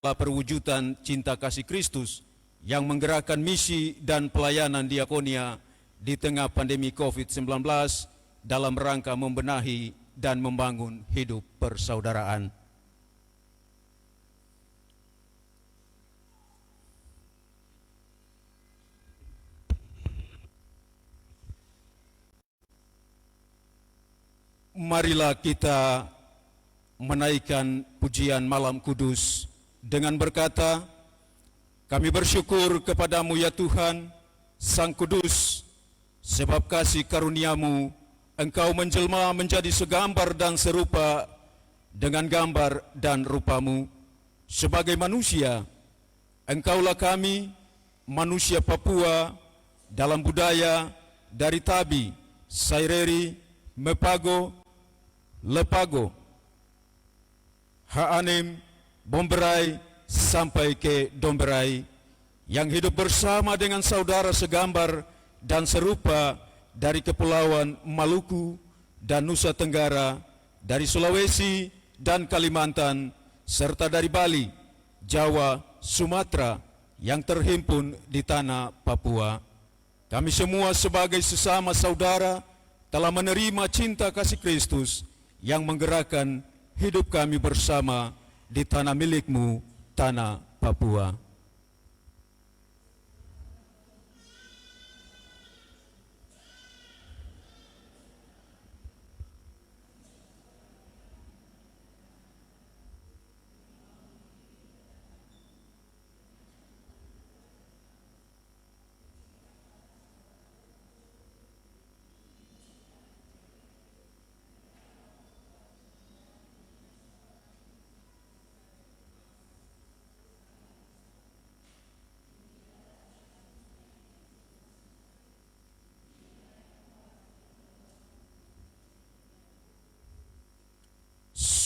perwujudan cinta kasih Kristus yang menggerakkan misi dan pelayanan diakonia di tengah pandemi COVID-19 dalam rangka membenahi dan membangun hidup persaudaraan. Marilah kita menaikkan pujian malam kudus dengan berkata, kami bersyukur kepadamu ya Tuhan, Sang Kudus, sebab kasih karuniamu, Engkau menjelma menjadi segambar dan serupa dengan gambar dan rupamu. Sebagai manusia, Engkaulah kami, manusia Papua, dalam budaya dari Tabi, Saireri, Mepago, Lepago, Haanim, Bomberai, sampai ke Domberai, yang hidup bersama dengan saudara segambar dan serupa dari Kepulauan Maluku dan Nusa Tenggara, dari Sulawesi dan Kalimantan, serta dari Bali, Jawa, Sumatera, yang terhimpun di tanah Papua. Kami semua sebagai sesama saudara telah menerima cinta kasih Kristus yang menggerakkan hidup kami bersama di tanah milikmu, tanah Papua.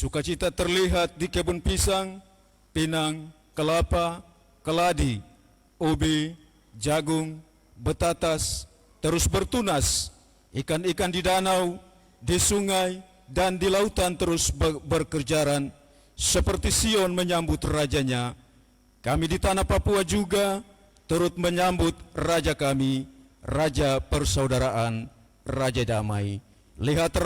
Sukacita terlihat di kebun pisang, pinang, kelapa, keladi, ubi, jagung, betatas, terus bertunas. Ikan-ikan di danau, di sungai, dan di lautan terus berkerjaran. Seperti Sion menyambut rajanya, kami di tanah Papua juga turut menyambut Raja kami, Raja persaudaraan, Raja damai. Lihat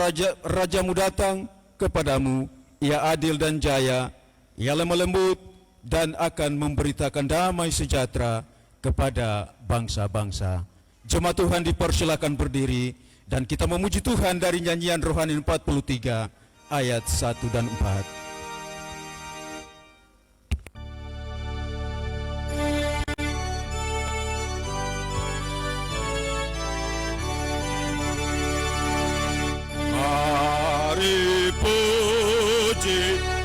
Rajamu datang kepadamu. Ia adil dan jaya, ia lemah lembut dan akan memberitakan damai sejahtera kepada bangsa-bangsa. Jemaat Tuhan dipersilakan berdiri dan kita memuji Tuhan dari nyanyian rohani 43 ayat 1 dan 4.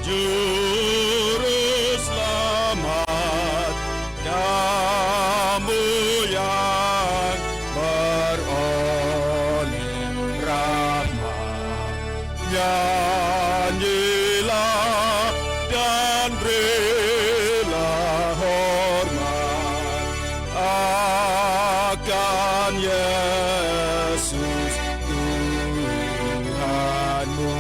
Juru selamat, kamu yang beroleh rahmat. Nyanyilah dan berilah hormat akan Yesus Tuhanmu.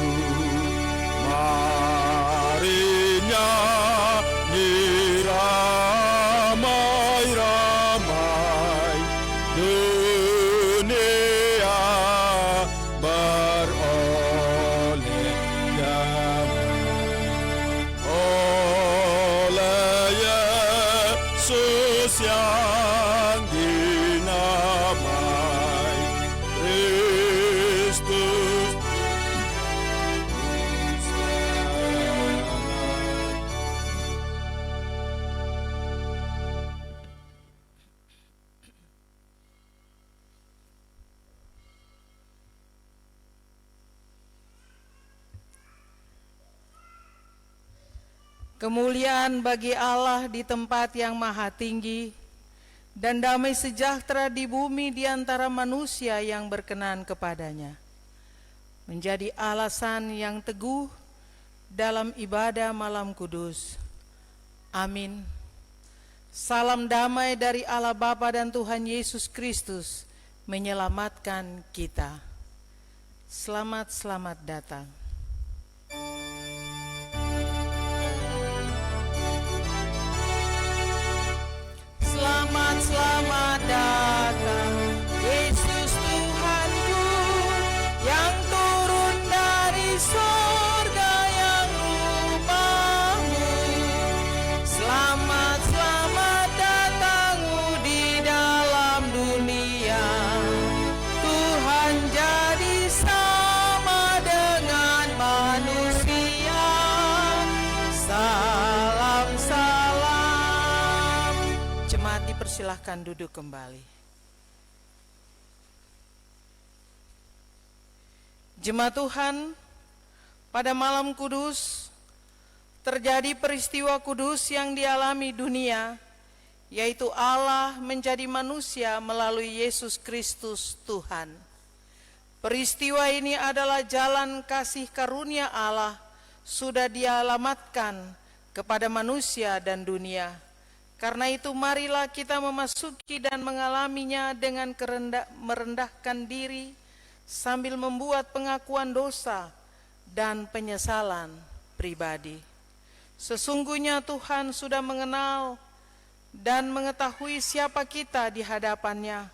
Ramai-ramai dunia beroleh damai oleh Yesus yang dinamai Kristus. Kemuliaan bagi Allah di tempat yang maha tinggi, dan damai sejahtera di bumi di antara manusia yang berkenan kepadanya, menjadi alasan yang teguh dalam ibadah malam kudus. Amin. Salam damai dari Allah Bapa dan Tuhan Yesus Kristus menyelamatkan kita. Selamat datang. selamat datang, Yesus Tuhanku, yang turun dari surga yang rupamu. Selamat, selamat datangmu di dalam dunia. Tuhan jadi sama dengan manusia. Salam, salam. Jemaat dipersilahkan duduk kembali. Jemaat Tuhan, pada malam kudus terjadi peristiwa kudus yang dialami dunia, yaitu Allah menjadi manusia melalui Yesus Kristus Tuhan. Peristiwa ini adalah jalan kasih karunia Allah sudah dialamatkan kepada manusia dan dunia. Karena itu marilah kita memasuki dan mengalaminya dengan merendahkan diri sambil membuat pengakuan dosa dan penyesalan pribadi. Sesungguhnya Tuhan sudah mengenal dan mengetahui siapa kita di hadapannya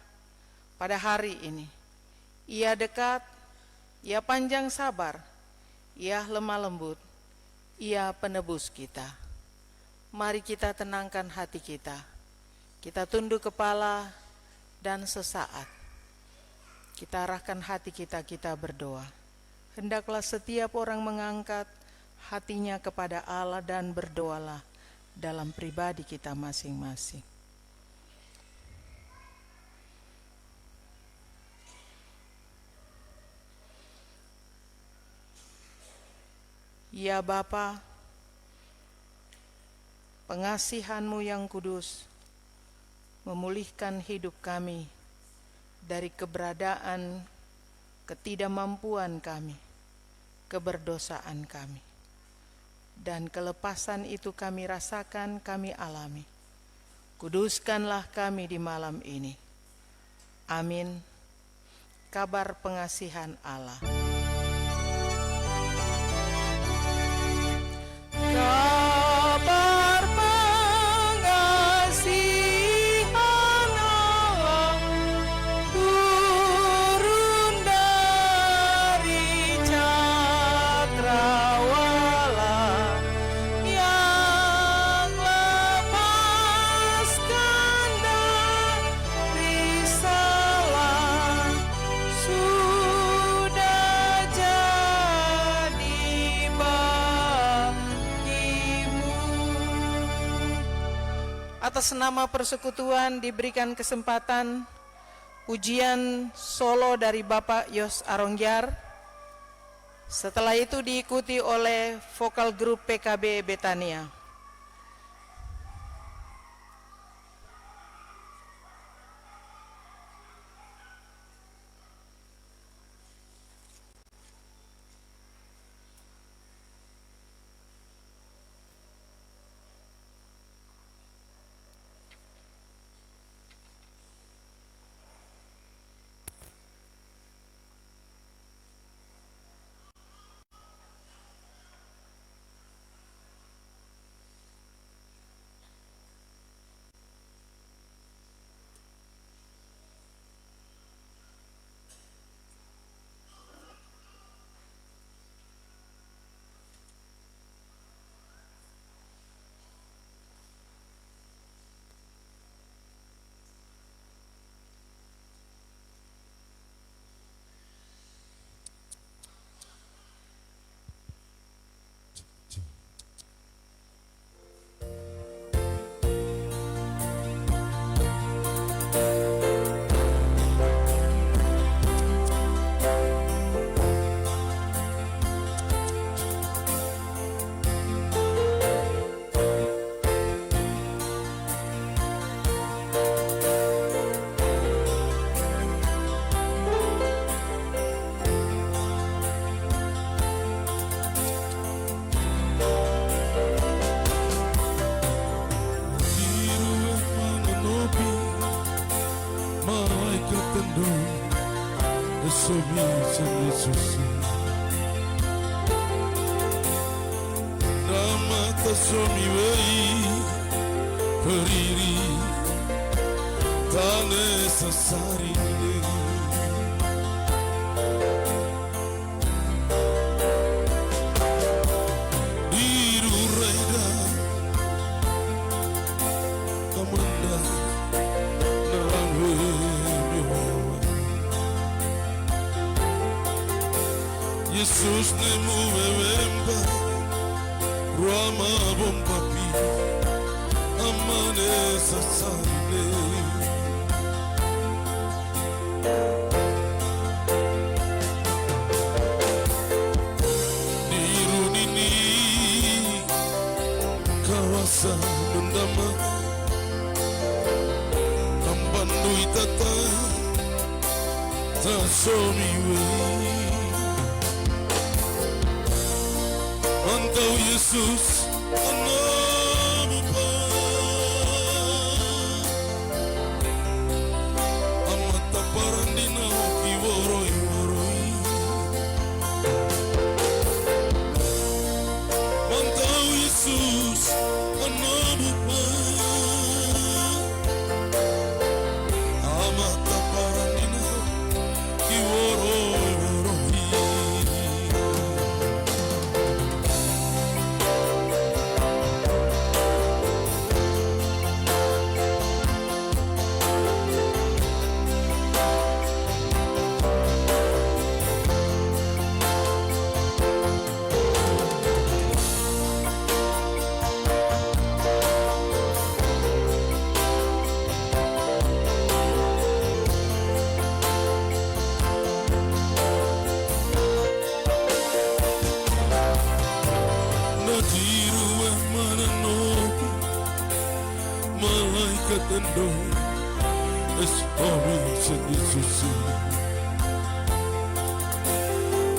pada hari ini. Ia dekat, Ia panjang sabar, Ia lemah lembut, Ia penebus kita. Mari kita tenangkan hati kita. Kita tunduk kepala dan sesaat kita arahkan hati kita berdoa. Hendaklah setiap orang mengangkat hatinya kepada Allah dan berdoalah dalam pribadi kita masing-masing. Ya Bapa, pengasihan-Mu yang kudus memulihkan hidup kami dari keberadaan ketidakmampuan kami, keberdosaan kami. Dan kelepasan itu kami rasakan, kami alami. Kuduskanlah kami di malam ini. Amin. Kabar pengasihan Allah. Kabar pengasihan Allah turun dari cakrawala yang lepaskan dari salah sudah jadi bagimu. Atas nama persekutuan diberikan kesempatan pujian solo dari Bapak Yos Aronggyar. Setelah itu diikuti oleh vokal grup PKB Betania. tane sasarine diru raida kamanda nerangwe Yesus nemu wewemba Rama bom papi amane sasane diru nini kawasan mendama ambandui tata tasomiwe Antau Yesus anamu pa amata parandina ki woroi woroi Antau Yesus anamu pa amata parandina ki woroi woroi malaikat endo espami sedisusi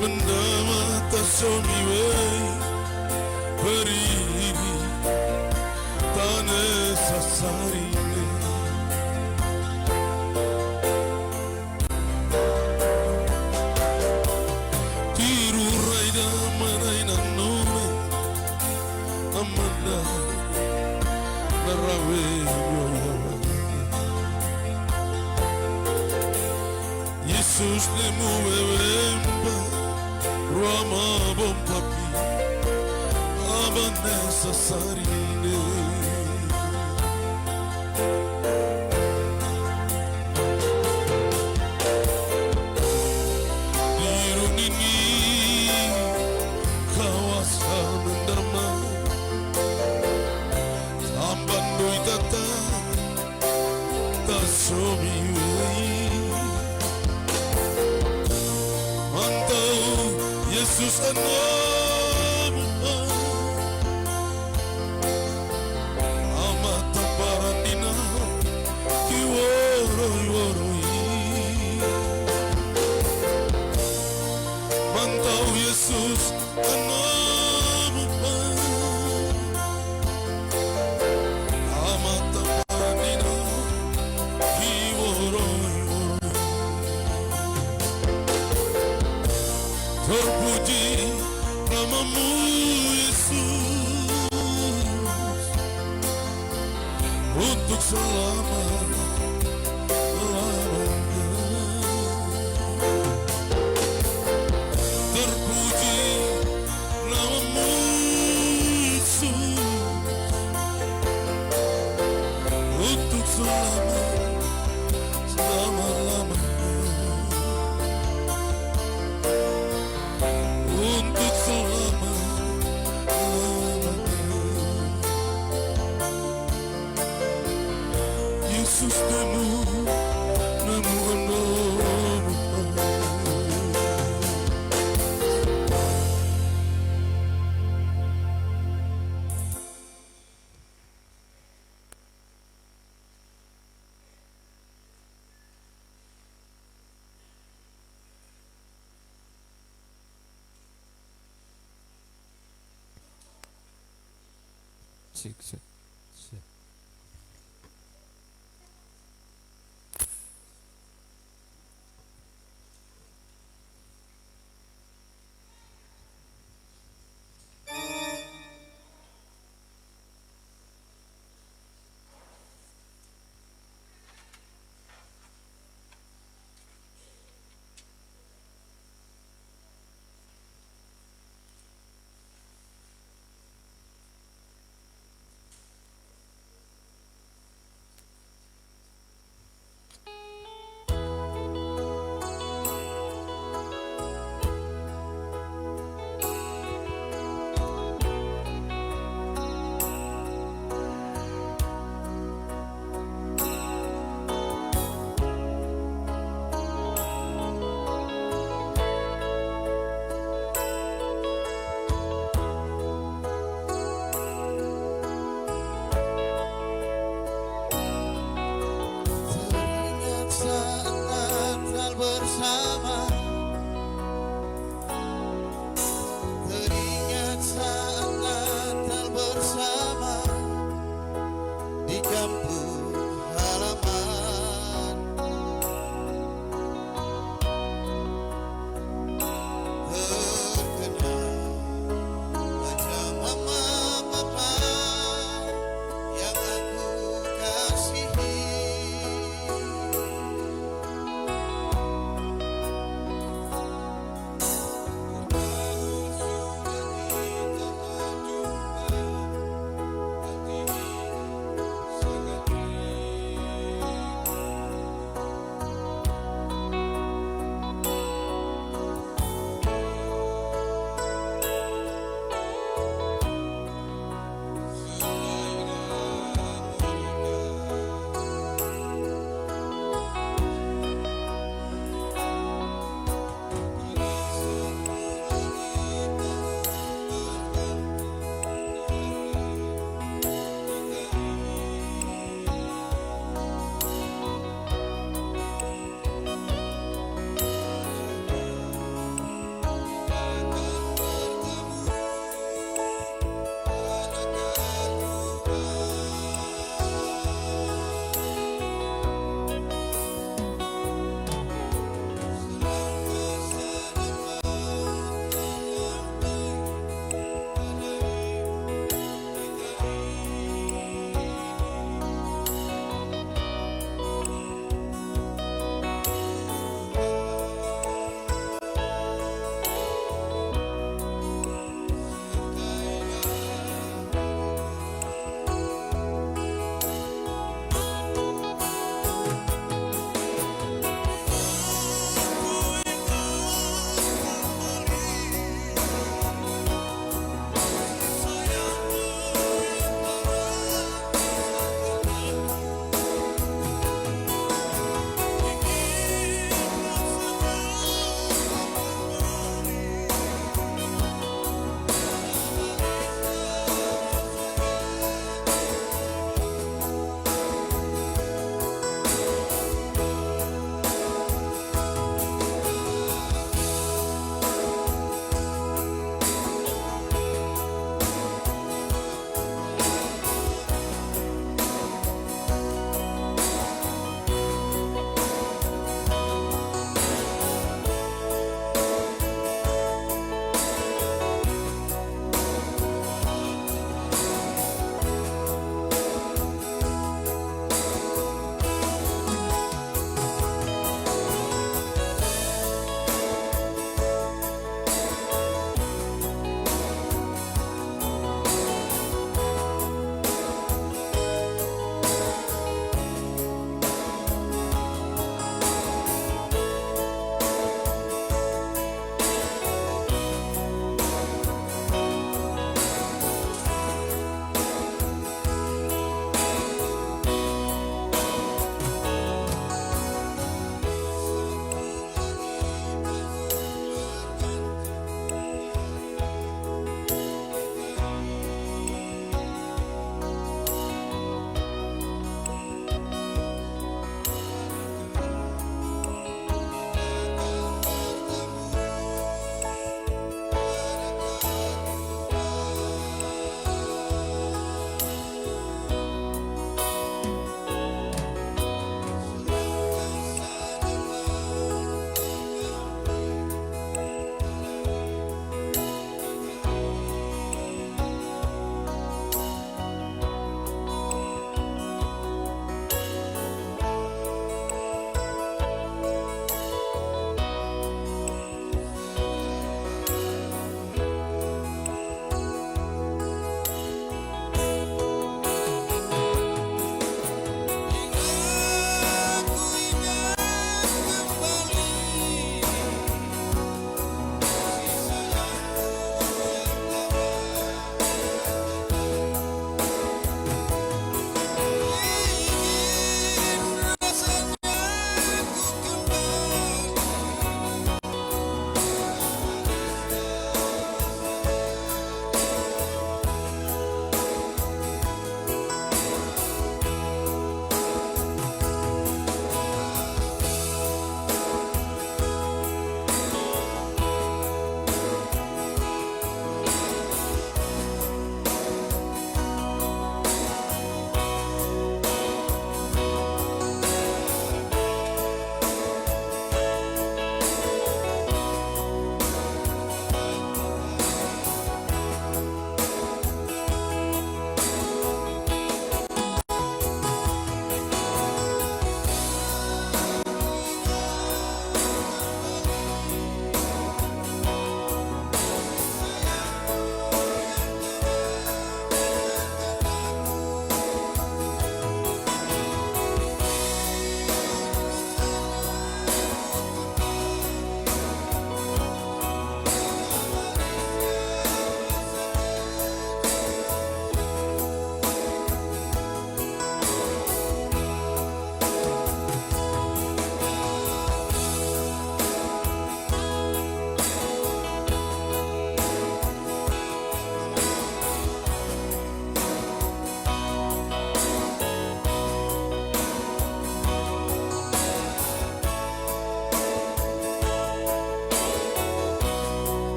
mendama tasomi wei beri tane sasarine tiru raida manaina nome amanda narawe Yesus nemu wewemba Rama bom papi amane sasarine diru nini kawasa menderma ambandui tata tasomi wei Mantau Yesus anamu amata parandina ki woroi woroi Mantau Yesus anamu amata parandina ki woroi terpuji namamu Yesus untuk selama-lamanya terpuji namamu Yesus untuk selama-lamanya untuk selama-lamanya Yesus nemu anamu Sik. bersama, teringat saat Natal bersama di kampung halaman. Terkenal wajah mama papa yang aku kasihi.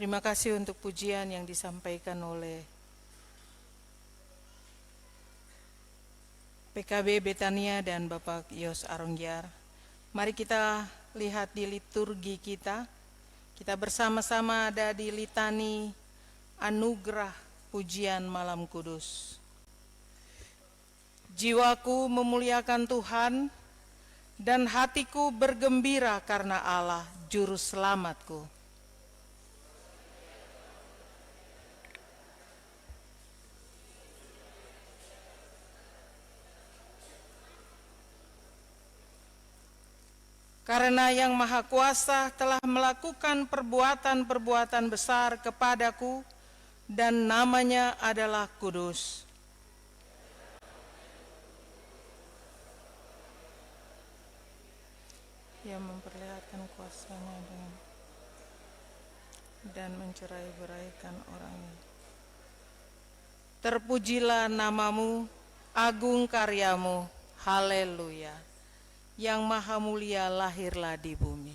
Terima kasih untuk pujian yang disampaikan oleh PKB Betania dan Bapak Yos Aronggyar. Mari kita lihat di liturgi kita. Kita bersama-sama ada di litani anugerah pujian malam kudus. Jiwaku memuliakan Tuhan dan hatiku bergembira karena Allah juru selamatku. Karena Yang Maha Kuasa telah melakukan perbuatan-perbuatan besar kepadaku dan namanya adalah kudus. Ia memperlihatkan kuasanya dan mencerai-beraikan orangnya. Terpujilah namamu, agung karyamu, haleluya. Yang Maha Mulia lahirlah di bumi.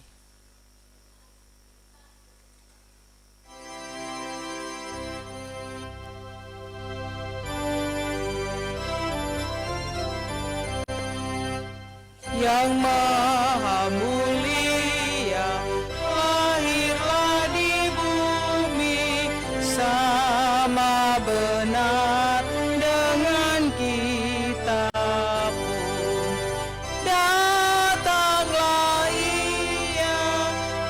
Yang Maha Mulia lahirlah di bumi, sama benar dengan kita pun. Datanglah Ia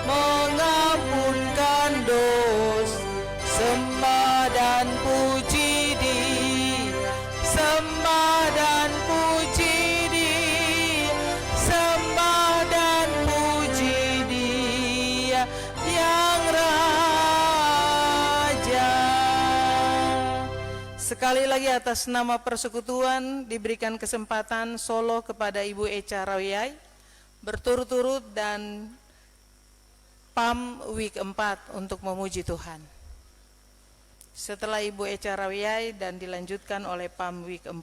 mengampunkan dosa, sembah dan puji Dia, sembah dan puji Dia, sembah dan puji Dia yang Raja. Sekali lagi atas nama persekutuan diberikan kesempatan solo kepada Ibu Echa Rawiyai berturut-turut dan PAM Week 4 untuk memuji Tuhan. Setelah Ibu Echa Rawiyai dan dilanjutkan oleh PAM Week 4.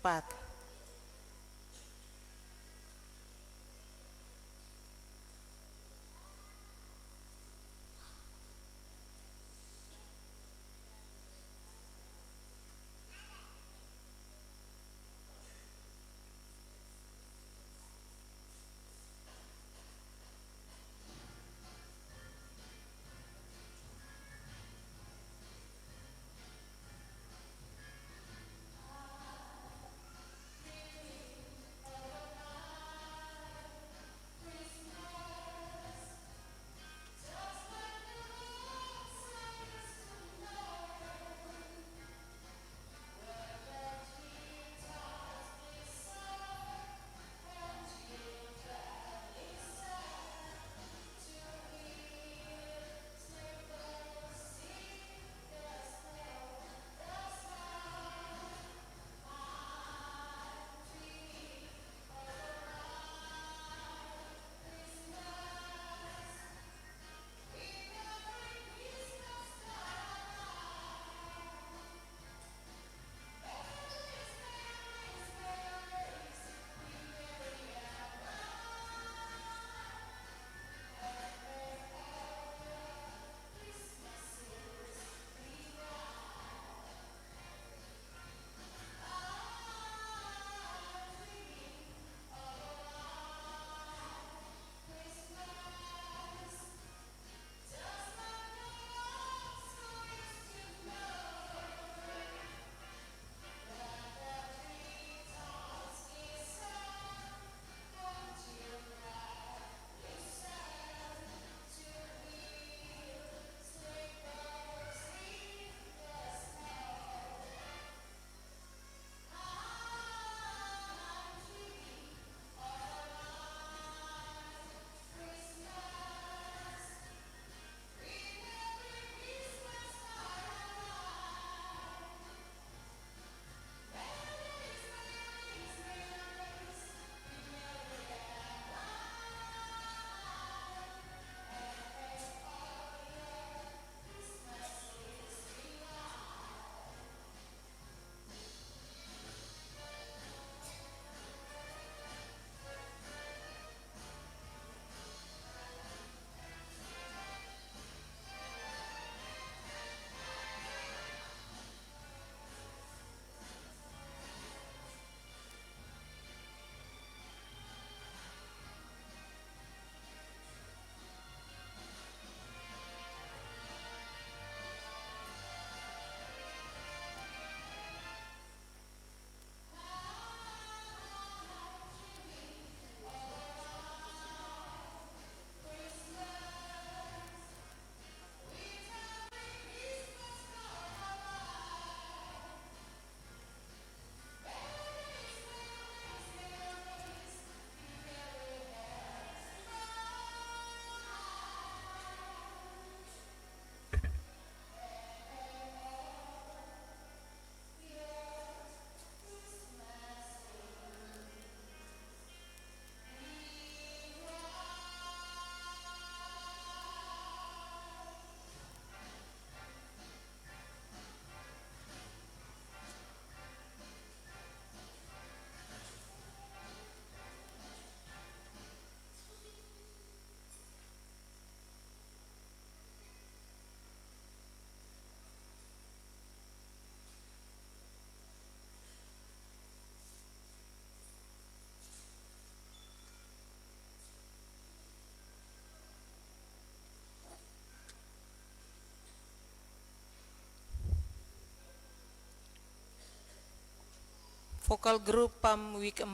Vokal grup PAM Week 4.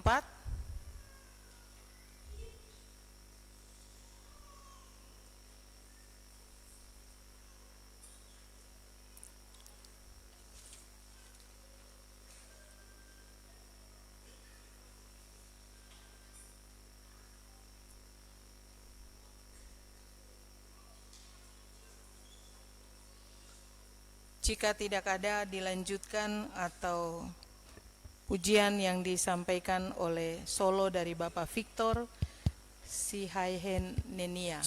Jika tidak ada, dilanjutkan atau pujian yang disampaikan oleh solo dari Bapak Victor Sihaihen Nenia.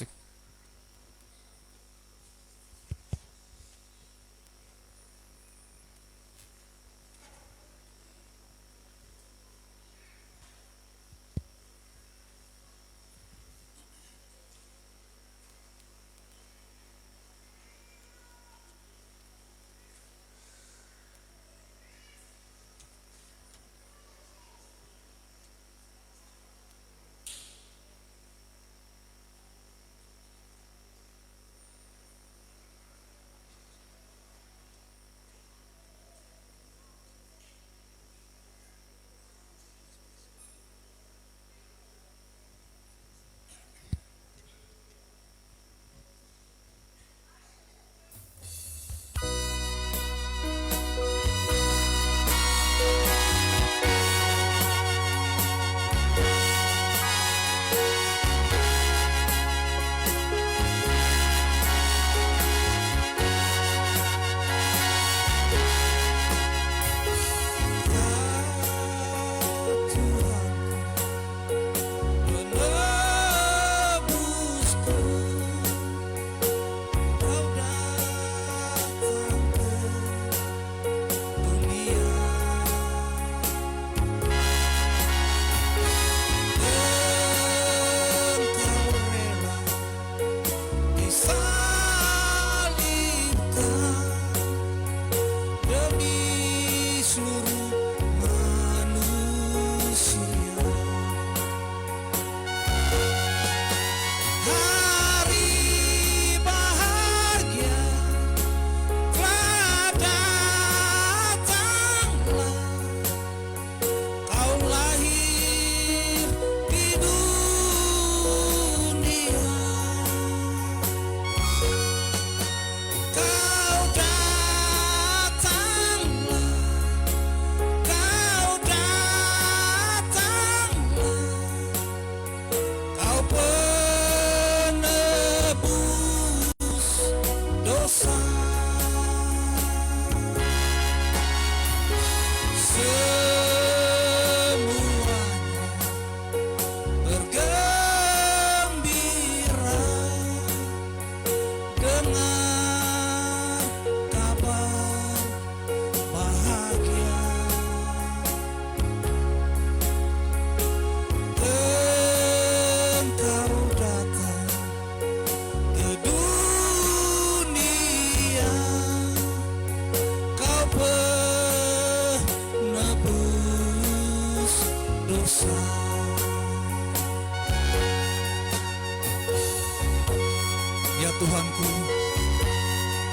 Ya Tuhanku,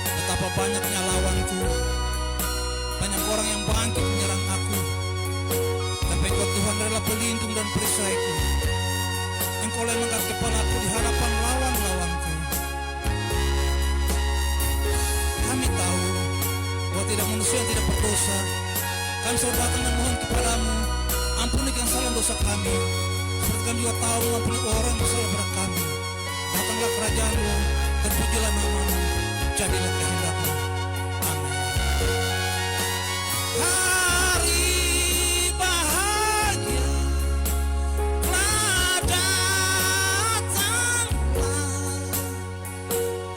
betapa banyaknya lawanku, banyak orang yang bangkit menyerang aku, tapi Engkau Tuhan adalah pelindung dan perisaiku. Engkau yang mengangkat kepalaku di hadapan lawan-lawanku. Kami tahu bahwa tidak manusia yang tidak berdosa. Kami selalu datang dan mohon kepadamu, ampunikan salah dosa kami, seperti kami juga tahu mengampuni orang yang salah pada kami. Datanglah kerajaan-Mu, terpujilah nama-Mu, jadilah kehendak-Mu. Amin. Hari bahagia telah datanglah,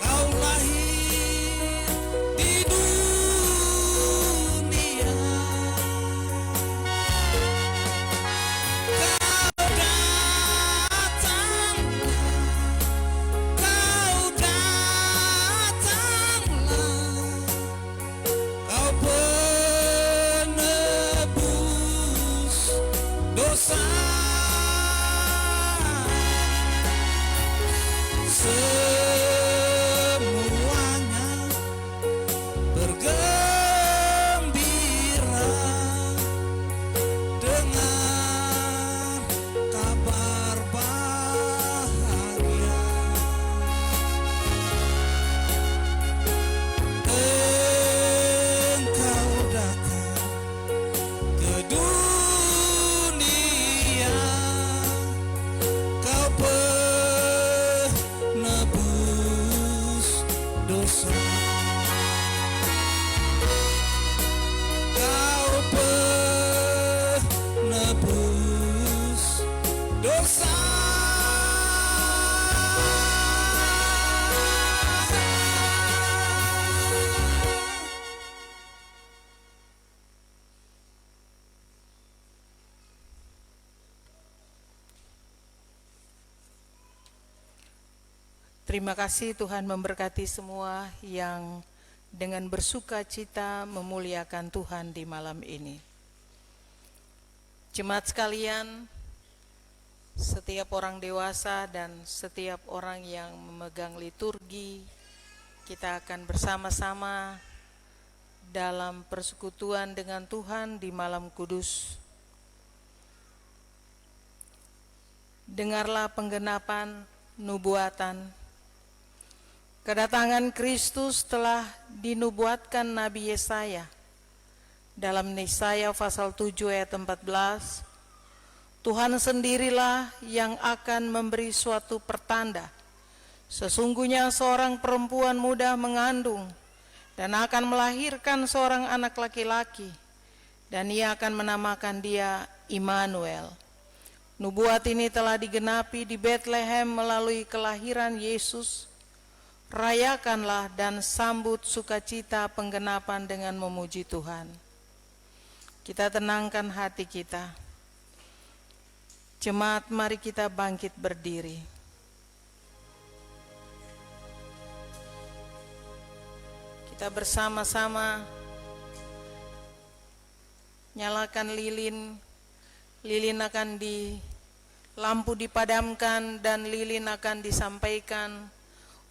Kau lahir di dunia. Semuanya bergembira Terima kasih Tuhan memberkati semua yang dengan bersuka cita memuliakan Tuhan di malam ini. Jemaat sekalian, setiap orang dewasa dan setiap orang yang memegang liturgi, kita akan bersama-sama dalam persekutuan dengan Tuhan di malam kudus. Dengarlah penggenapan nubuatan. Kedatangan Kristus telah dinubuatkan Nabi Yesaya. Dalam Yesaya pasal 7 ayat 14, Tuhan sendirilah yang akan memberi suatu pertanda. Sesungguhnya seorang perempuan muda mengandung dan akan melahirkan seorang anak laki-laki, dan ia akan menamakan dia Immanuel. Nubuat ini telah digenapi di Bethlehem melalui kelahiran Yesus. Rayakanlah dan sambut sukacita penggenapan dengan memuji Tuhan. Kita tenangkan hati kita. Jemaat, mari kita bangkit berdiri. Kita bersama-sama nyalakan lilin. Lilin akan lampu dipadamkan dan lilin akan disampaikan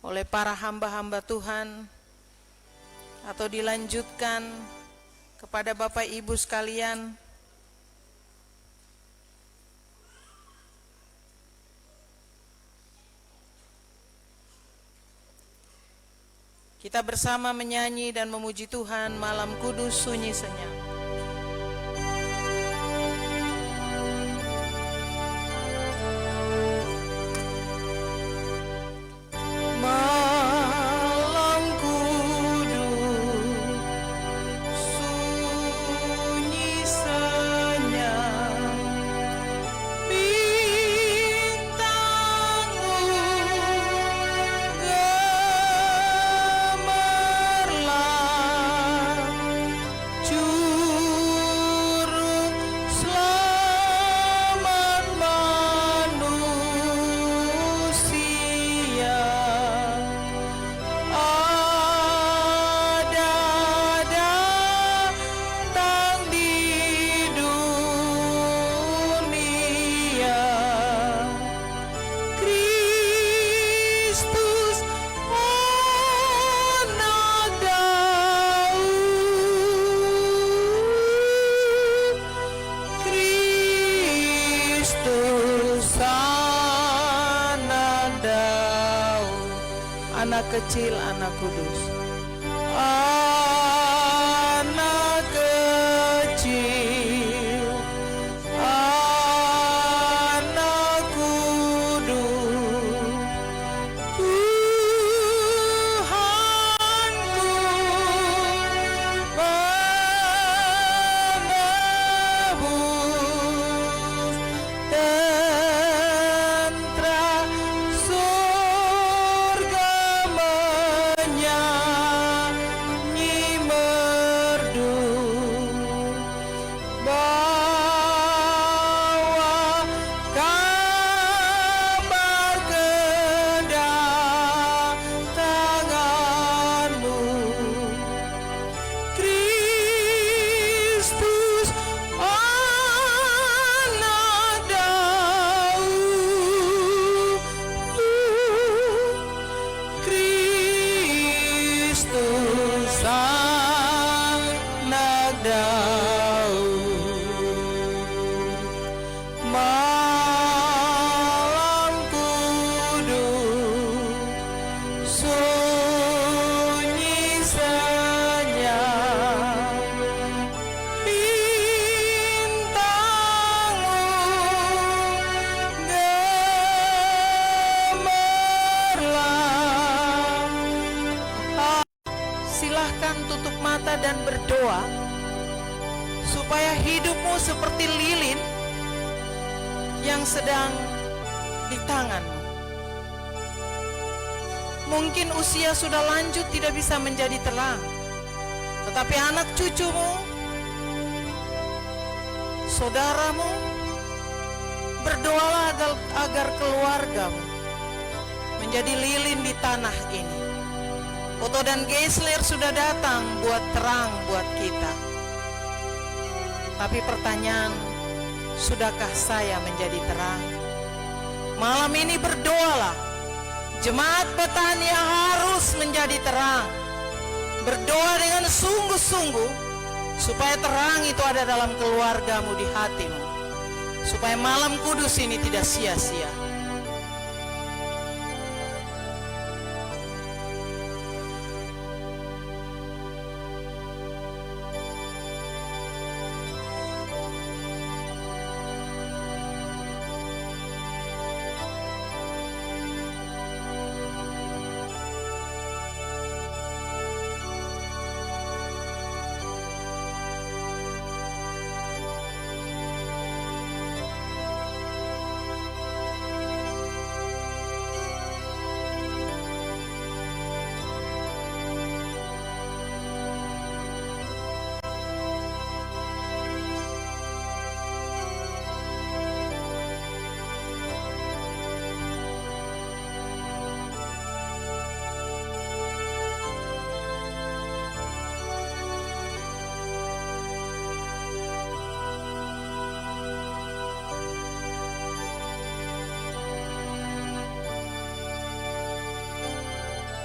oleh para hamba-hamba Tuhan atau dilanjutkan kepada Bapak Ibu sekalian. Kita bersama menyanyi dan memuji Tuhan malam kudus sunyi senyap. Anak kecil, anak kudus. Anak kecil, anak kudus. Tuhanku menebus tentera surga menyanyi merdu, bawa kabar kedatanganmu. Kristus anak Daud, Kristus anak Daud. Malam kudus sunyi senyap, bintangmu gemerlap. Silahkan tutup mata dan berdoa supaya hidupmu seperti lilin yang sedang di tanganmu. Mungkin usia sudah lanjut tidak bisa menjadi terang, tetapi anak cucumu, saudaramu, berdoalah agar keluargamu menjadi menjadi lilin di tanah ini. Otto dan Geisler sudah datang buat terang buat kita. Tapi pertanyaan, sudahkah saya menjadi terang? Malam ini berdoalah. Jemaat Betania harus menjadi terang. Berdoa dengan sungguh-sungguh supaya terang itu ada dalam keluargamu, di hatimu. Supaya malam kudus ini tidak sia-sia.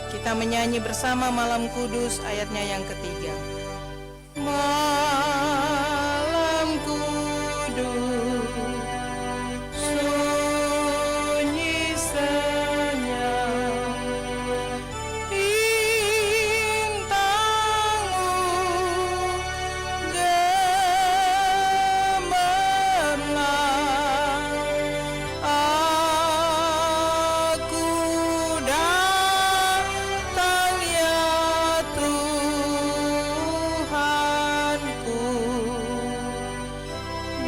Kita menyanyi bersama Malam Kudus ayatnya yang ketiga. Malam kudus, sunyi senyap, bintangmu gemerlap. Aku datang ya Tuhanku,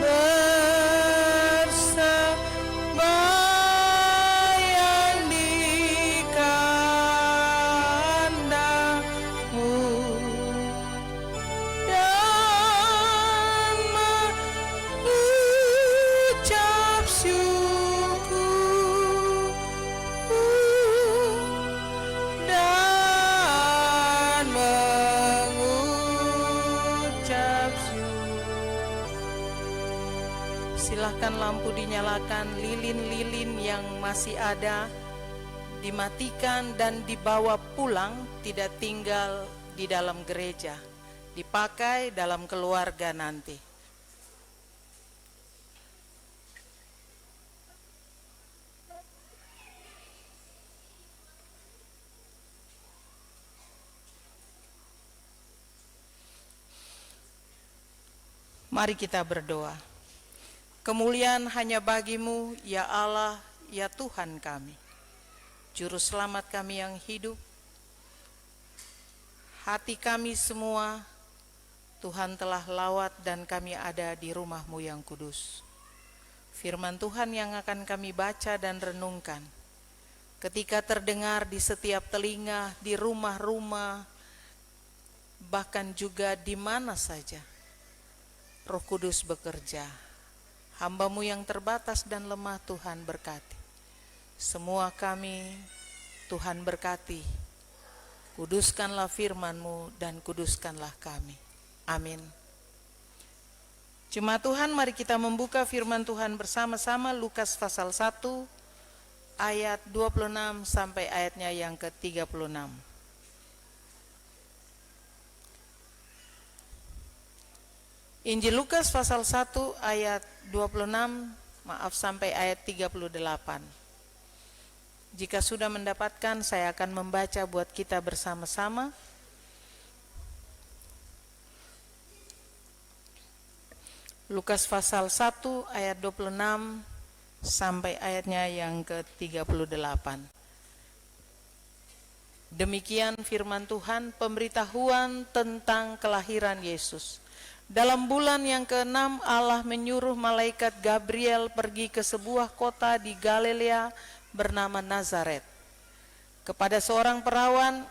bersembahyang di kandangmu dan mengucap syukur dan mengucap syukur. Silahkan lampu dinyalakan, lilin-lilin yang masih ada dimatikan dan dibawa pulang, tidak tinggal di dalam gereja, dipakai dalam keluarga nanti. Mari kita berdoa. Kemuliaan hanya bagimu, ya Allah, ya Tuhan kami, Juru Selamat kami yang hidup. Hati kami semua, Tuhan telah lawat dan kami ada di rumah-Mu yang kudus. Firman Tuhan yang akan kami baca dan renungkan, ketika terdengar di setiap telinga, di rumah-rumah, bahkan juga di mana saja, Roh Kudus bekerja. Hamba-Mu yang terbatas dan lemah, Tuhan berkati. Semua kami, Tuhan berkati. Kuduskanlah firman-Mu dan kuduskanlah kami. Amin. Jemaat Tuhan, mari kita membuka firman Tuhan bersama-sama. Lukas pasal 1 ayat 26 sampai ayatnya yang ke-36. Injil Lukas pasal 1 ayat 26 sampai ayat 38. Jika sudah mendapatkan, saya akan membaca buat kita bersama-sama. Lukas pasal 1 ayat 26 sampai ayatnya yang ke-38. Demikian firman Tuhan, pemberitahuan tentang kelahiran Yesus. Dalam bulan yang ke-6 Allah menyuruh malaikat Gabriel pergi ke sebuah kota di Galilea bernama Nazaret, kepada seorang perawan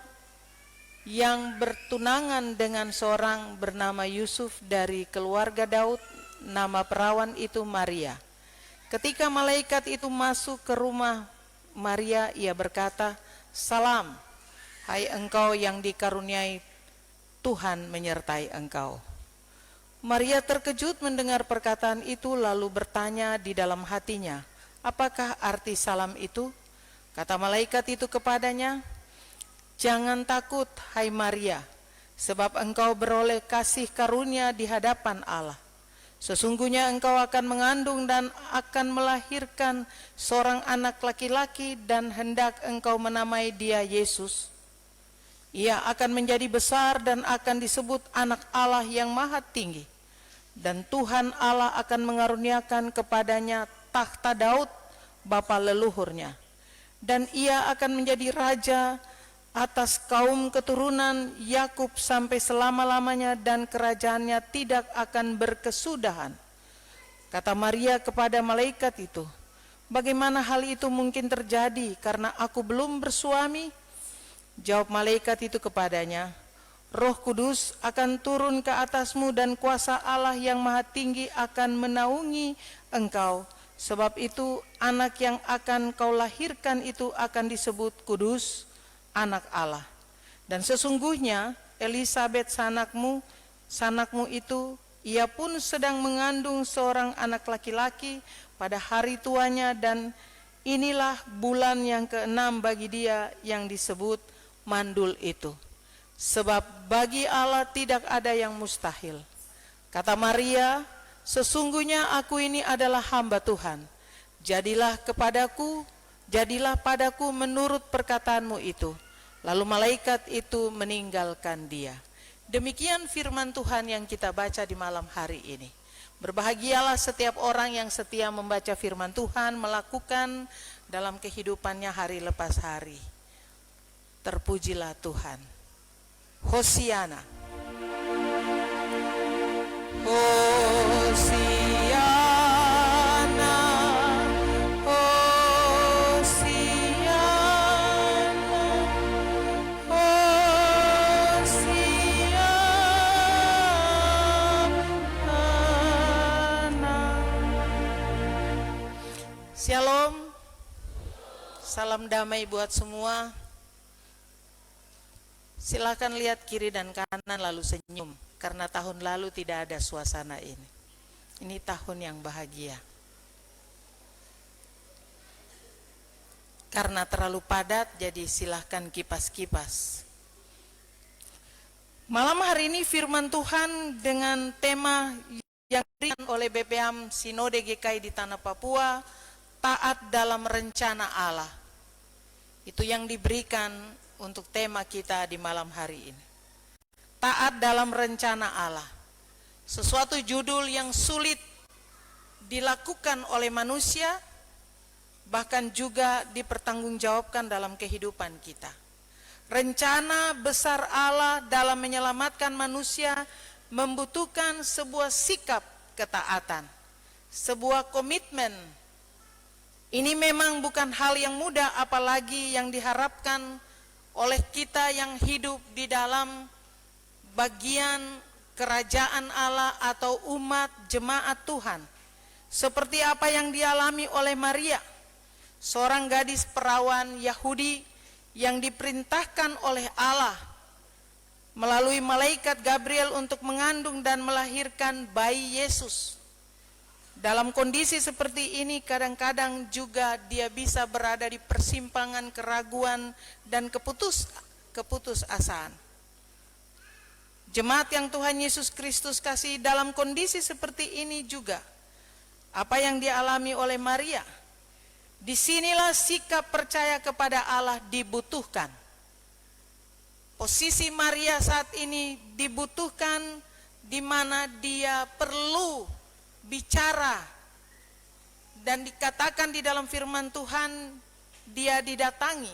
yang bertunangan dengan seorang bernama Yusuf dari keluarga Daud. Nama perawan itu Maria. Ketika malaikat itu masuk ke rumah Maria, ia berkata, "Salam, hai engkau yang dikaruniai, Tuhan menyertai engkau." Maria terkejut mendengar perkataan itu, lalu bertanya di dalam hatinya, "Apakah arti salam itu?" Kata malaikat itu kepadanya, "Jangan takut, hai Maria, sebab engkau beroleh kasih karunia di hadapan Allah. Sesungguhnya engkau akan mengandung dan akan melahirkan seorang anak laki-laki, dan hendak engkau menamai dia Yesus. Ia akan menjadi besar dan akan disebut Anak Allah yang Maha Tinggi. Dan Tuhan Allah akan mengaruniakan kepadanya takhta Daud, bapa leluhurnya. Dan ia akan menjadi raja atas kaum keturunan Yakub sampai selama-lamanya, dan kerajaannya tidak akan berkesudahan." Kata Maria kepada malaikat itu, "Bagaimana hal itu mungkin terjadi karena aku belum bersuami?" Jawab malaikat itu kepadanya, "Roh Kudus akan turun ke atasmu dan kuasa Allah yang Maha Tinggi akan menaungi engkau. Sebab itu anak yang akan kau lahirkan itu akan disebut kudus, Anak Allah. Dan sesungguhnya Elisabet sanakmu itu, ia pun sedang mengandung seorang anak laki-laki pada hari tuanya, dan inilah bulan yang ke-6 bagi dia yang disebut mandul itu. Sebab bagi Allah tidak ada yang mustahil." Kata Maria, "Sesungguhnya aku ini adalah hamba Tuhan. Jadilah padaku menurut perkataanmu itu." Lalu malaikat itu meninggalkan dia. Demikian firman Tuhan yang kita baca di malam hari ini. Berbahagialah setiap orang yang setia membaca firman Tuhan, melakukan dalam kehidupannya hari lepas hari. Terpujilah Tuhan. Hosiana. Hosiana, Hosiana, Hosiana. Shalom, salam damai buat semua. Silakan lihat kiri dan kanan lalu senyum, karena tahun lalu tidak ada suasana ini. Ini tahun yang bahagia. Karena terlalu padat, jadi silahkan kipas-kipas. Malam hari ini firman Tuhan dengan tema yang diberikan oleh BPM Sinode GKI di Tanah Papua, taat dalam rencana Allah. Itu yang diberikan untuk tema kita di malam hari ini. Taat dalam rencana Allah. Sesuatu judul yang sulit dilakukan oleh manusia, bahkan juga dipertanggungjawabkan dalam kehidupan kita. Rencana besar Allah dalam menyelamatkan manusia membutuhkan sebuah sikap ketaatan, sebuah komitmen. Ini memang bukan hal yang mudah, apalagi yang diharapkan oleh kita yang hidup di dalam bagian kerajaan Allah atau umat jemaat Tuhan. Seperti apa yang dialami oleh Maria, seorang gadis perawan Yahudi yang diperintahkan oleh Allah melalui malaikat Gabriel untuk mengandung dan melahirkan bayi Yesus. Dalam kondisi seperti ini kadang-kadang juga dia bisa berada di persimpangan keraguan dan keputusasaan. Jemaat yang Tuhan Yesus Kristus kasih, dalam kondisi seperti ini juga apa yang dialami oleh Maria, disinilah sikap percaya kepada Allah dibutuhkan. Posisi Maria saat ini dibutuhkan, di mana dia perlu bicara, dan dikatakan di dalam firman Tuhan, dia didatangi.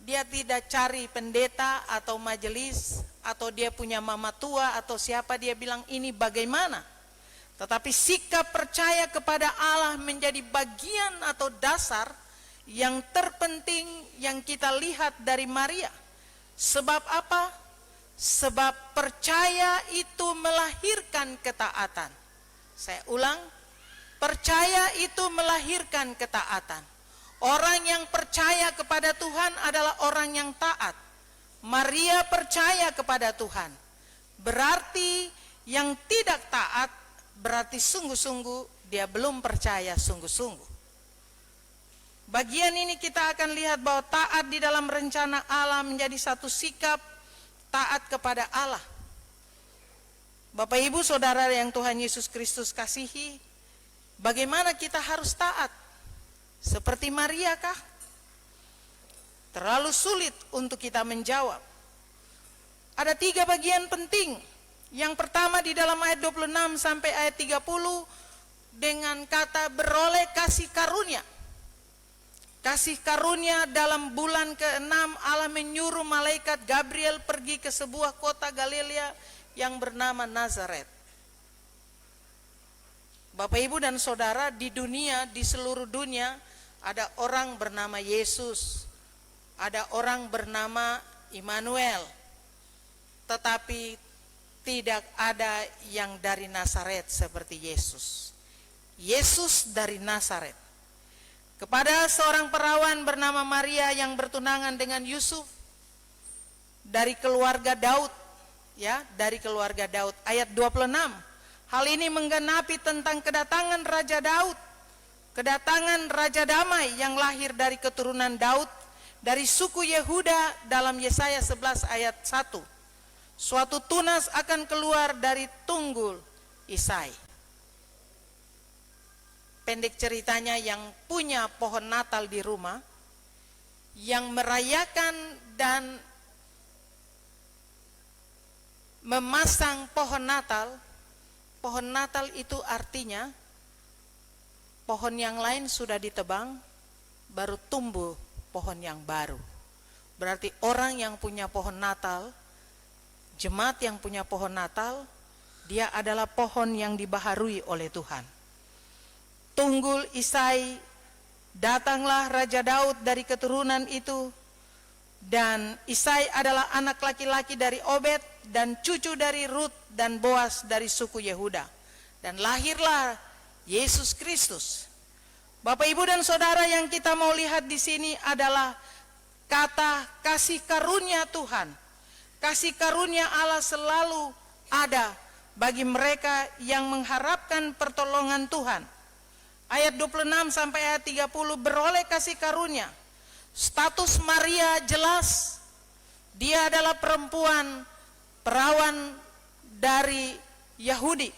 Dia tidak cari pendeta atau majelis, atau dia punya mama tua atau siapa, dia bilang ini bagaimana. Tetapi sikap percaya kepada Allah menjadi bagian atau dasar yang terpenting yang kita lihat dari Maria. Sebab apa? Sebab percaya itu melahirkan ketaatan. Saya ulang, percaya itu melahirkan ketaatan. Orang yang percaya kepada Tuhan adalah orang yang taat. Maria percaya kepada Tuhan. Berarti yang tidak taat berarti sungguh-sungguh dia belum percaya sungguh-sungguh. Bagian ini kita akan lihat bahwa taat di dalam rencana Allah menjadi satu sikap taat kepada Allah. Bapak Ibu Saudara yang Tuhan Yesus Kristus kasihi, bagaimana kita harus taat? Seperti Maria kah? Terlalu sulit untuk kita menjawab. Ada 3 bagian penting. Yang pertama di dalam ayat 26 sampai ayat 30 dengan kata beroleh kasih karunia. Kasih karunia dalam bulan ke-6 Allah menyuruh malaikat Gabriel pergi ke sebuah kota Galilea yang bernama Nazaret. Bapak Ibu dan Saudara, di dunia, di seluruh dunia ada orang bernama Yesus, ada orang bernama Immanuel, tetapi tidak ada yang dari Nazaret seperti Yesus. Yesus dari Nazaret. Kepada seorang perawan bernama Maria yang bertunangan dengan Yusuf dari keluarga Daud, ya, dari keluarga Daud. Ayat 26. Hal ini menggenapi tentang kedatangan Raja Daud, kedatangan Raja Damai yang lahir dari keturunan Daud, dari suku Yehuda dalam Yesaya 11 ayat 1. Suatu tunas akan keluar dari tunggul Isai. Pendek ceritanya, yang punya pohon Natal di rumah, yang merayakan dan memasang pohon Natal itu artinya pohon yang lain sudah ditebang, baru tumbuh pohon yang baru. Berarti orang yang punya pohon Natal, jemaat yang punya pohon Natal, dia adalah pohon yang dibaharui oleh Tuhan. Tunggul Isai, datanglah Raja Daud dari keturunan itu, dan Isai adalah anak laki-laki dari Obed dan cucu dari Rut dan Boas dari suku Yehuda, dan lahirlah Yesus Kristus. Bapak Ibu dan Saudara, yang kita mau lihat di sini adalah kata kasih karunia Tuhan. Kasih karunia Allah selalu ada bagi mereka yang mengharapkan pertolongan Tuhan. Ayat 26 sampai ayat 30, beroleh kasih karunia. Status Maria jelas, dia adalah perempuan perawan dari Yahudi.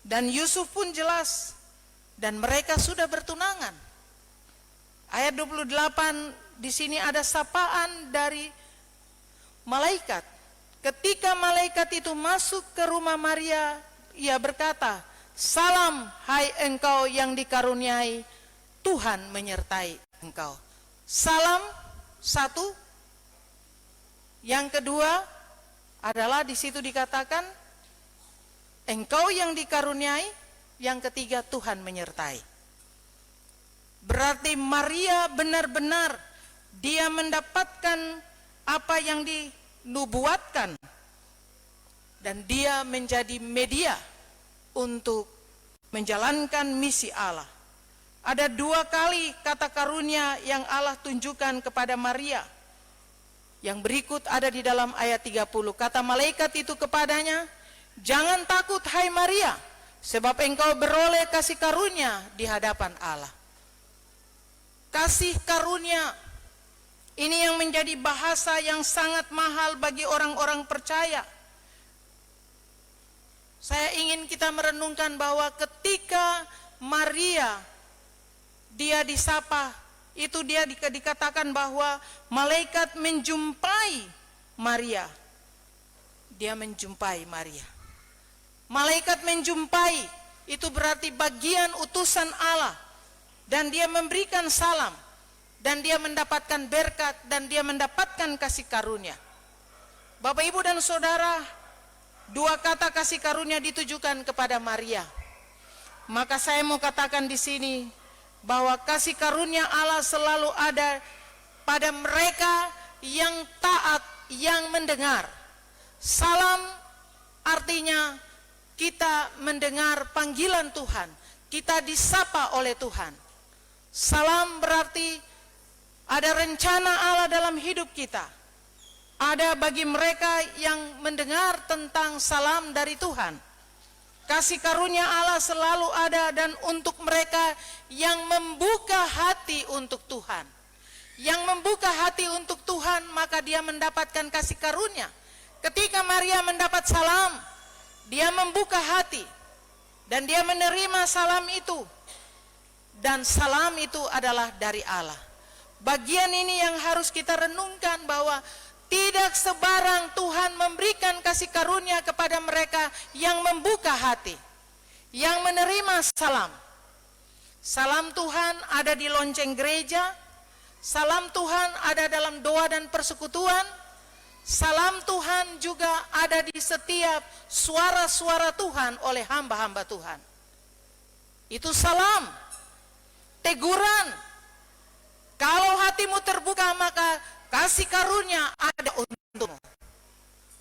Dan Yusuf pun jelas, dan mereka sudah bertunangan. Ayat 28, di sini ada sapaan dari malaikat. Ketika malaikat itu masuk ke rumah Maria, ia berkata, salam hai engkau yang dikaruniai, Tuhan menyertai engkau. Salam satu. Yang kedua adalah di situ dikatakan engkau yang dikaruniai. Yang ketiga, Tuhan menyertai. Berarti Maria benar-benar dia mendapatkan apa yang dinubuatkan, dan dia menjadi media untuk menjalankan misi Allah. Ada 2 kali kata karunia yang Allah tunjukkan kepada Maria. Yang berikut ada di dalam ayat 30. Kata malaikat itu kepadanya, jangan takut hai Maria, sebab engkau beroleh kasih karunia di hadapan Allah. Kasih karunia ini yang menjadi bahasa yang sangat mahal bagi orang-orang percaya. Saya ingin kita merenungkan bahwa ketika Maria dia disapa, itu dia dikatakan bahwa malaikat menjumpai Maria. Dia menjumpai Maria. Malaikat menjumpai itu berarti bagian utusan Allah, dan dia memberikan salam, dan dia mendapatkan berkat, dan dia mendapatkan kasih karunia. Bapak Ibu dan Saudara, 2 kata kasih karunia ditujukan kepada Maria. Maka saya mau katakan di sini bahwa kasih karunia Allah selalu ada pada mereka yang taat, yang mendengar. Salam artinya kita mendengar panggilan Tuhan, kita disapa oleh Tuhan. Salam berarti ada rencana Allah dalam hidup kita. Ada bagi mereka yang mendengar tentang salam dari Tuhan. Kasih karunia Allah selalu ada dan untuk mereka yang membuka hati untuk Tuhan. Yang membuka hati untuk Tuhan, maka dia mendapatkan kasih karunia. Ketika Maria mendapat salam, dia membuka hati dan dia menerima salam itu. Dan salam itu adalah dari Allah. Bagian ini yang harus kita renungkan, bahwa tidak sebarang Tuhan memberikan kasih karunia kepada mereka yang membuka hati, yang menerima salam. Salam Tuhan ada di lonceng gereja, salam Tuhan ada dalam doa dan persekutuan, salam Tuhan juga ada di setiap suara-suara Tuhan oleh hamba-hamba Tuhan. Itu salam, teguran. Kalau hatimu terbuka, maka kasih karunia ada untukmu.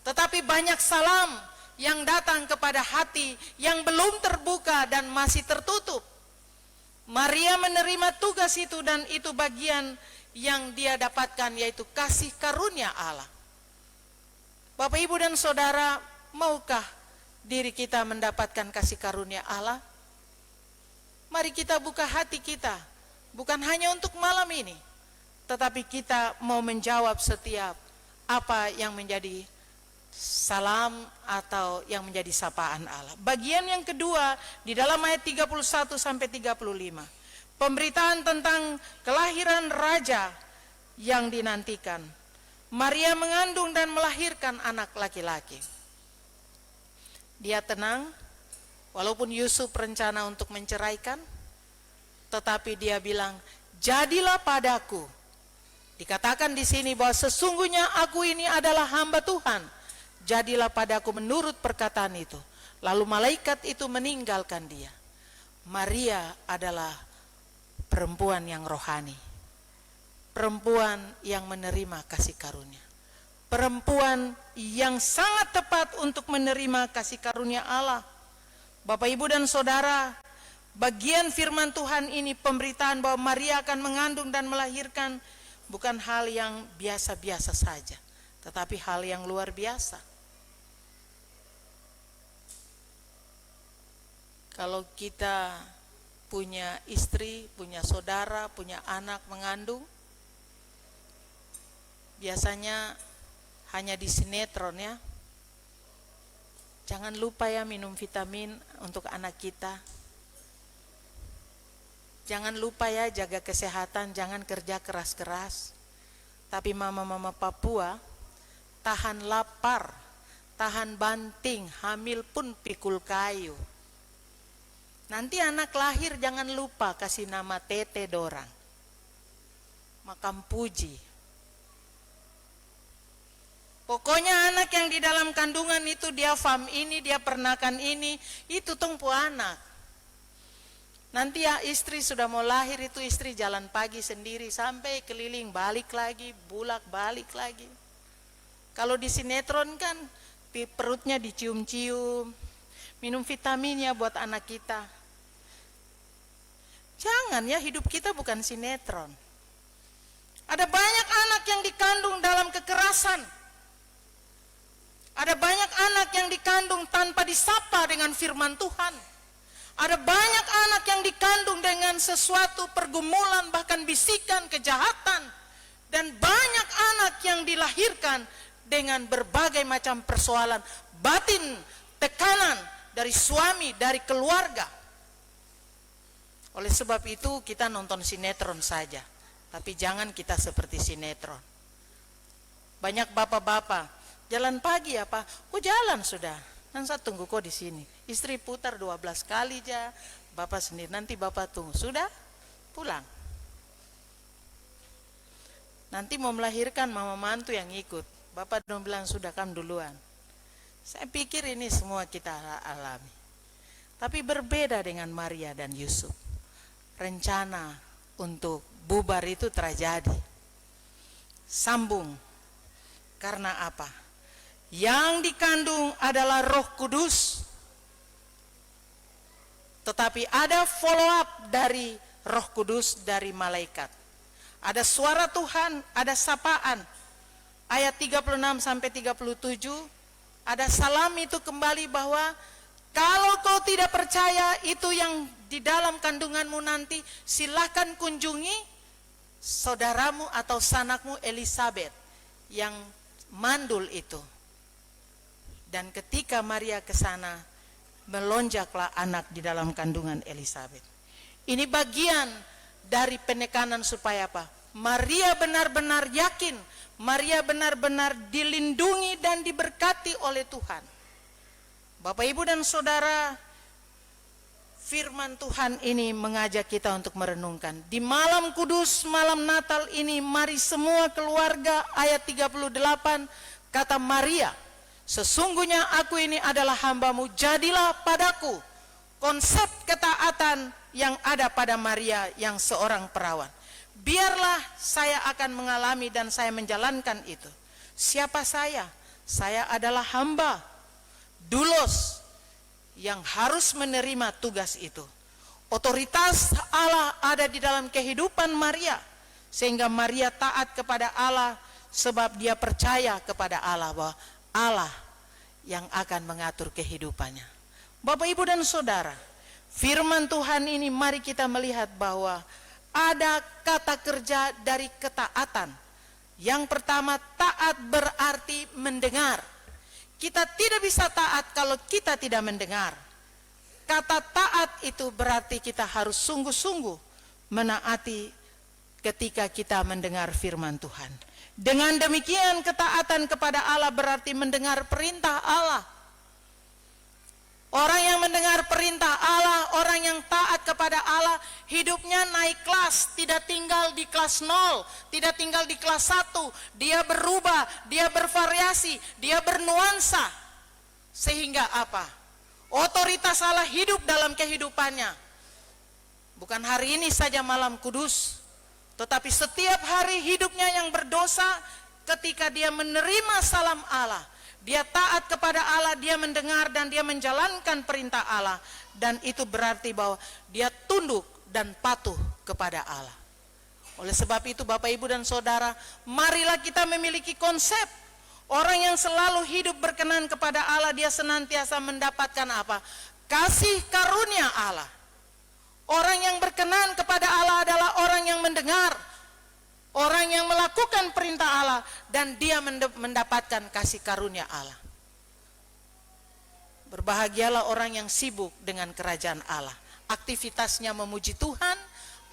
Tetapi banyak salam yang datang kepada hati yang belum terbuka dan masih tertutup. Maria menerima tugas itu dan itu bagian yang dia dapatkan, yaitu kasih karunia Allah. Bapak, Ibu, dan Saudara, maukah diri kita mendapatkan kasih karunia Allah? Mari kita buka hati kita, bukan hanya untuk malam ini, tetapi kita mau menjawab setiap apa yang menjadi salam atau yang menjadi sapaan Allah. Bagian yang kedua di dalam ayat 31 sampai 35. Pemberitaan tentang kelahiran raja yang dinantikan. Maria mengandung dan melahirkan anak laki-laki. Dia tenang walaupun Yusuf rencana untuk menceraikan, tetapi dia bilang, "Jadilah padaku." Dikatakan di sini bahwa sesungguhnya aku ini adalah hamba Tuhan. Jadilah padaku menurut perkataan itu. Lalu malaikat itu meninggalkan dia. Maria adalah perempuan yang rohani. Perempuan yang menerima kasih karunia. Perempuan yang sangat tepat untuk menerima kasih karunia Allah. Bapak, Ibu, dan Saudara, bagian firman Tuhan ini pemberitaan bahwa Maria akan mengandung dan melahirkan bukan hal yang biasa-biasa saja, tetapi hal yang luar biasa. Kalau kita punya istri, punya saudara, punya anak mengandung, biasanya hanya di sinetron ya. Jangan lupa ya minum vitamin untuk anak kita. Jangan lupa ya jaga kesehatan, jangan kerja keras-keras. Tapi mama-mama Papua tahan lapar, tahan banting, hamil pun pikul kayu. Nanti anak lahir jangan lupa kasih nama Tete Dorang, Makam Puji. Pokoknya anak yang di dalam kandungan itu dia fam ini, dia pernakan ini, itu tunggu anak. Nanti ya istri sudah mau lahir, itu istri jalan pagi sendiri sampai keliling, balik lagi, bulak balik lagi. Kalau di sinetron kan perutnya dicium-cium, minum vitaminnya buat anak kita. Jangan ya, hidup kita bukan sinetron. Ada banyak anak yang dikandung dalam kekerasan. Ada banyak anak yang dikandung tanpa disapa dengan firman Tuhan. Ada banyak anak yang dikandung dengan sesuatu pergumulan, bahkan bisikan, kejahatan. Dan banyak anak yang dilahirkan dengan berbagai macam persoalan batin, tekanan dari suami, dari keluarga. Oleh sebab itu kita nonton sinetron saja, tapi jangan kita seperti sinetron. Banyak bapak-bapak, jalan pagi apa? Oh jalan sudah, nanti saya tunggu kok di sini. Istri putar 12 kali aja, bapak sendiri, nanti bapak tunggu. Sudah, pulang. Nanti mau melahirkan mama mantu yang ikut. Bapak dong bilang sudah kamu duluan. Saya pikir ini semua kita alami. Tapi berbeda dengan Maria dan Yusuf. Rencana untuk bubar itu terjadi. Sambung. Karena apa? Yang dikandung adalah Roh Kudus. Tetapi ada follow up dari Roh Kudus dari malaikat. Ada suara Tuhan, ada sapaan. Ayat 36 sampai 37, ada salam itu kembali bahwa kalau kau tidak percaya itu yang di dalam kandunganmu nanti, silakan kunjungi saudaramu atau sanakmu Elisabet yang mandul itu. Dan ketika Maria ke sana, melonjaklah anak di dalam kandungan Elisabet. Ini bagian dari penekanan supaya apa? Maria benar-benar yakin, Maria benar-benar dilindungi dan diberkati oleh Tuhan. Bapak, Ibu, dan Saudara, firman Tuhan ini mengajak kita untuk merenungkan. Di malam kudus, malam Natal ini, mari semua keluarga, ayat 38, kata Maria, sesungguhnya aku ini adalah hambamu, jadilah padaku. Konsep ketaatan yang ada pada Maria yang seorang perawan. Biarlah saya akan mengalami dan saya menjalankan itu. Siapa saya? Saya adalah hamba, doulos, yang harus menerima tugas itu. Otoritas Allah ada di dalam kehidupan Maria, sehingga Maria taat kepada Allah sebab dia percaya kepada Allah bahwa Allah yang akan mengatur kehidupannya. Bapak, Ibu, dan Saudara, firman Tuhan ini mari kita melihat bahwa ada kata kerja dari ketaatan. Yang pertama, taat berarti mendengar. Kita tidak bisa taat kalau kita tidak mendengar. Kata taat itu berarti kita harus sungguh-sungguh menaati ketika kita mendengar firman Tuhan. Dengan demikian ketaatan kepada Allah berarti mendengar perintah Allah. Orang yang mendengar perintah Allah, orang yang taat kepada Allah, hidupnya naik kelas, tidak tinggal di kelas 0, tidak tinggal di kelas 1. Dia berubah, dia bervariasi, dia bernuansa. Sehingga apa? Otoritas Allah hidup dalam kehidupannya. Bukan hari ini saja malam kudus, tetapi setiap hari hidupnya yang berdosa ketika dia menerima salam Allah. Dia taat kepada Allah, dia mendengar dan dia menjalankan perintah Allah. Dan itu berarti bahwa dia tunduk dan patuh kepada Allah. Oleh sebab itu Bapak, Ibu, dan Saudara, marilah kita memiliki konsep. Orang yang selalu hidup berkenan kepada Allah, dia senantiasa mendapatkan apa? Kasih karunia Allah. Orang yang berkenan kepada Allah adalah orang yang mendengar, orang yang melakukan perintah Allah, dan dia mendapatkan kasih karunia Allah. Berbahagialah orang yang sibuk dengan kerajaan Allah. Aktivitasnya memuji Tuhan,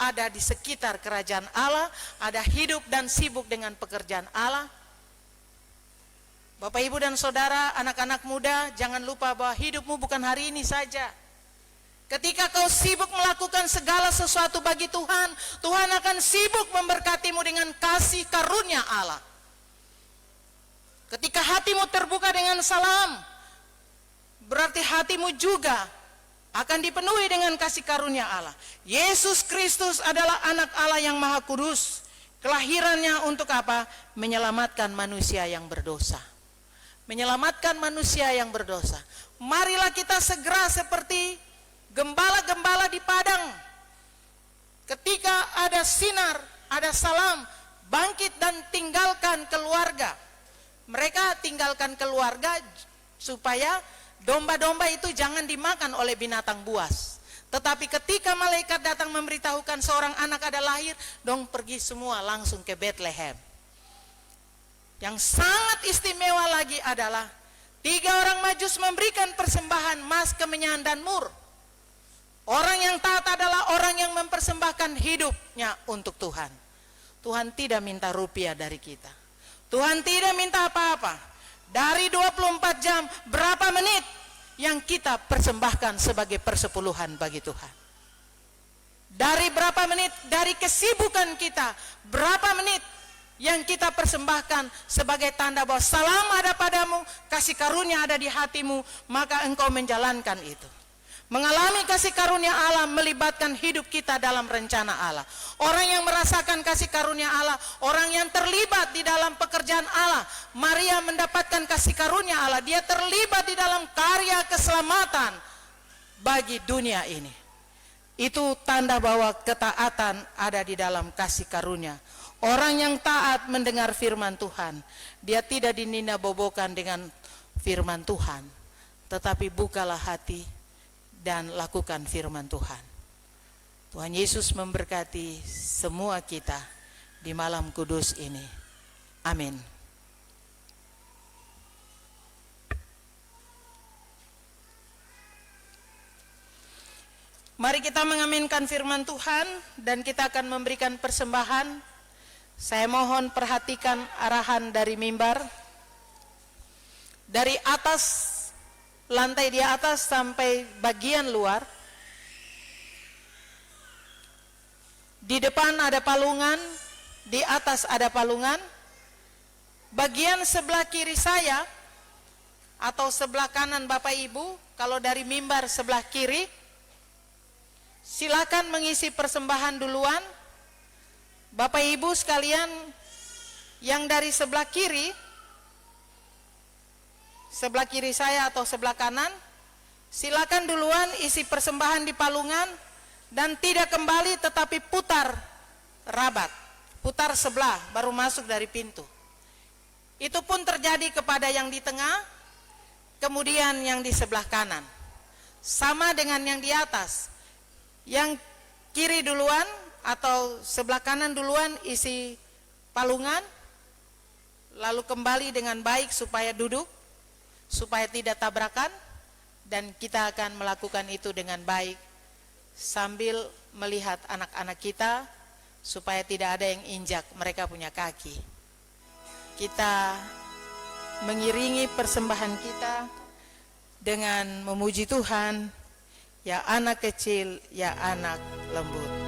ada di sekitar kerajaan Allah, ada hidup dan sibuk dengan pekerjaan Allah. Bapak, Ibu, dan Saudara, anak-anak muda, jangan lupa bahwa hidupmu bukan hari ini saja. Ketika kau sibuk melakukan segala sesuatu bagi Tuhan, Tuhan akan sibuk memberkatimu dengan kasih karunia Allah. Ketika hatimu terbuka dengan salam, berarti hatimu juga akan dipenuhi dengan kasih karunia Allah. Yesus Kristus adalah anak Allah yang maha kudus. Kelahirannya untuk apa? Menyelamatkan manusia yang berdosa. Menyelamatkan manusia yang berdosa. Marilah kita segera seperti gembala-gembala di padang. Ketika ada sinar, ada salam, bangkit dan tinggalkan keluarga. Mereka tinggalkan keluarga supaya domba-domba itu jangan dimakan oleh binatang buas. Tetapi ketika malaikat datang memberitahukan seorang anak ada lahir, dong pergi semua langsung ke Bethlehem. Yang sangat istimewa lagi adalah 3 orang Majus memberikan persembahan emas, kemenyan, dan mur. Orang yang taat adalah orang yang mempersembahkan hidupnya untuk Tuhan. Tuhan tidak minta rupiah dari kita. Tuhan tidak minta apa-apa. Dari 24 jam, berapa menit yang kita persembahkan sebagai persepuluhan bagi Tuhan? Dari berapa menit, dari kesibukan kita, berapa menit yang kita persembahkan sebagai tanda bahwa salam ada padamu, kasih karunia ada di hatimu, maka engkau menjalankan itu. Mengalami kasih karunia Allah melibatkan hidup kita dalam rencana Allah. Orang yang merasakan kasih karunia Allah, orang yang terlibat di dalam pekerjaan Allah. Maria mendapatkan kasih karunia Allah, dia terlibat di dalam karya keselamatan bagi dunia ini. Itu tanda bahwa ketaatan ada di dalam kasih karunia. Orang yang taat mendengar firman Tuhan, dia tidak dinina-bobokan dengan firman Tuhan, tetapi bukalah hati dan lakukan firman Tuhan. Tuhan Yesus memberkati semua kita di malam kudus ini. Amin. Mari kita mengaminkan firman Tuhan dan kita akan memberikan persembahan. Saya mohon perhatikan arahan dari mimbar. Dari atas, lantai di atas sampai bagian luar. Di depan ada palungan, di atas ada palungan. Bagian sebelah kiri saya atau sebelah kanan Bapak Ibu, kalau dari mimbar sebelah kiri, silakan mengisi persembahan duluan. Bapak Ibu sekalian yang dari sebelah kiri saya atau sebelah kanan, silakan duluan isi persembahan di palungan dan tidak kembali tetapi putar rabat, putar sebelah baru masuk dari pintu. Itu pun terjadi kepada yang di tengah, kemudian yang di sebelah kanan. Sama dengan yang di atas. Yang kiri duluan atau sebelah kanan duluan isi palungan, lalu kembali dengan baik supaya duduk, supaya tidak tabrakan, dan kita akan melakukan itu dengan baik sambil melihat anak-anak kita supaya tidak ada yang injak mereka punya kaki. Kita mengiringi persembahan kita dengan memuji Tuhan. Ya anak kecil, ya anak lembut.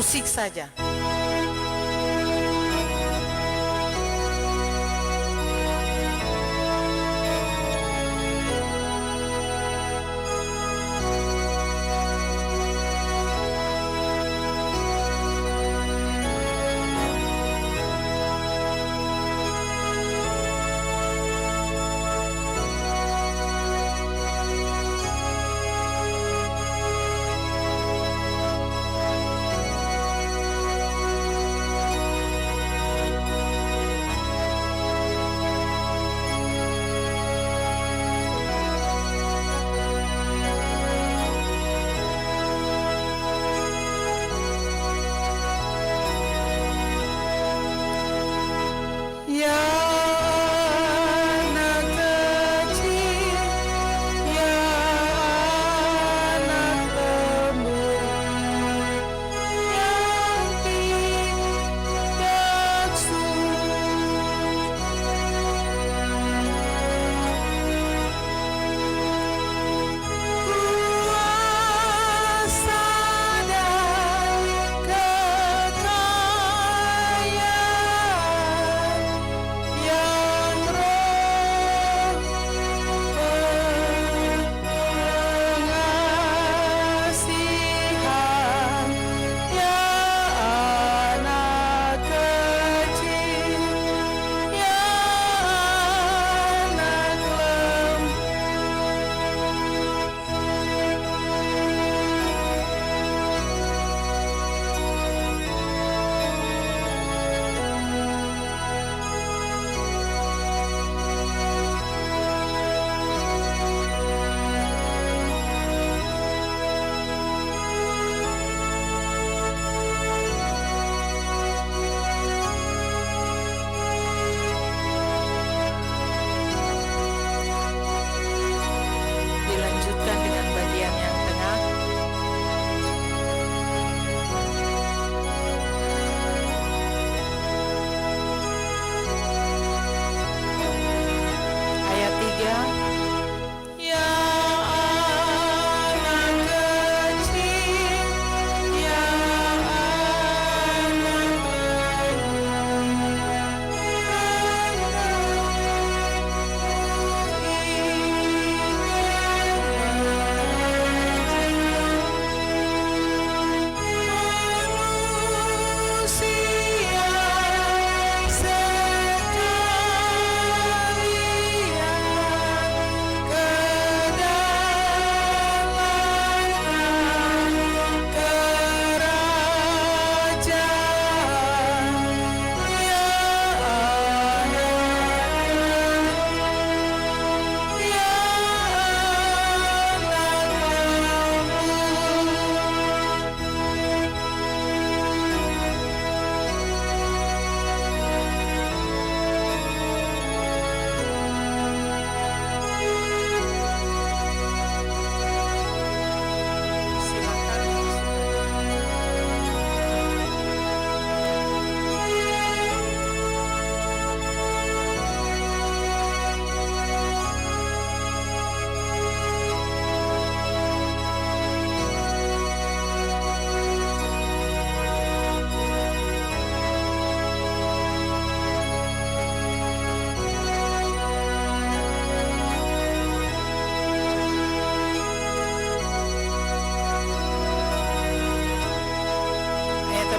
Musik saja.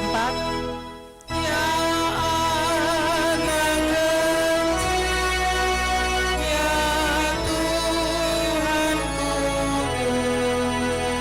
keempat. Ya anak kecil, ya Tuhan kudus, ya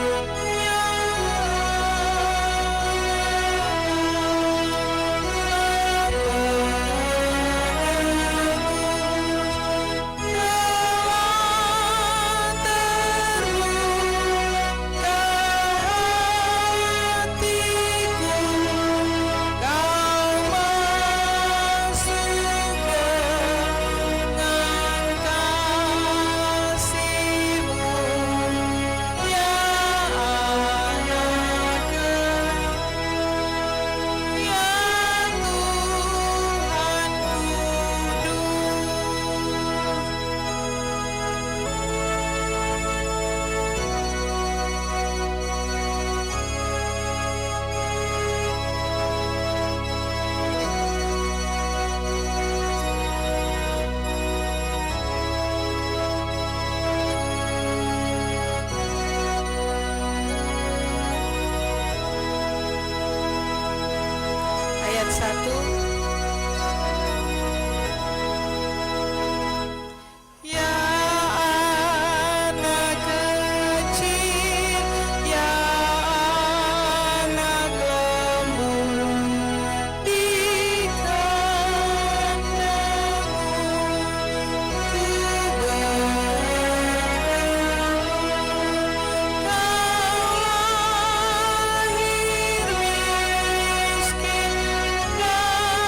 ayat 1. Ya anak kecil, ya anak lembu, di kandangmu ku berlindung. Kau lahir miskin dan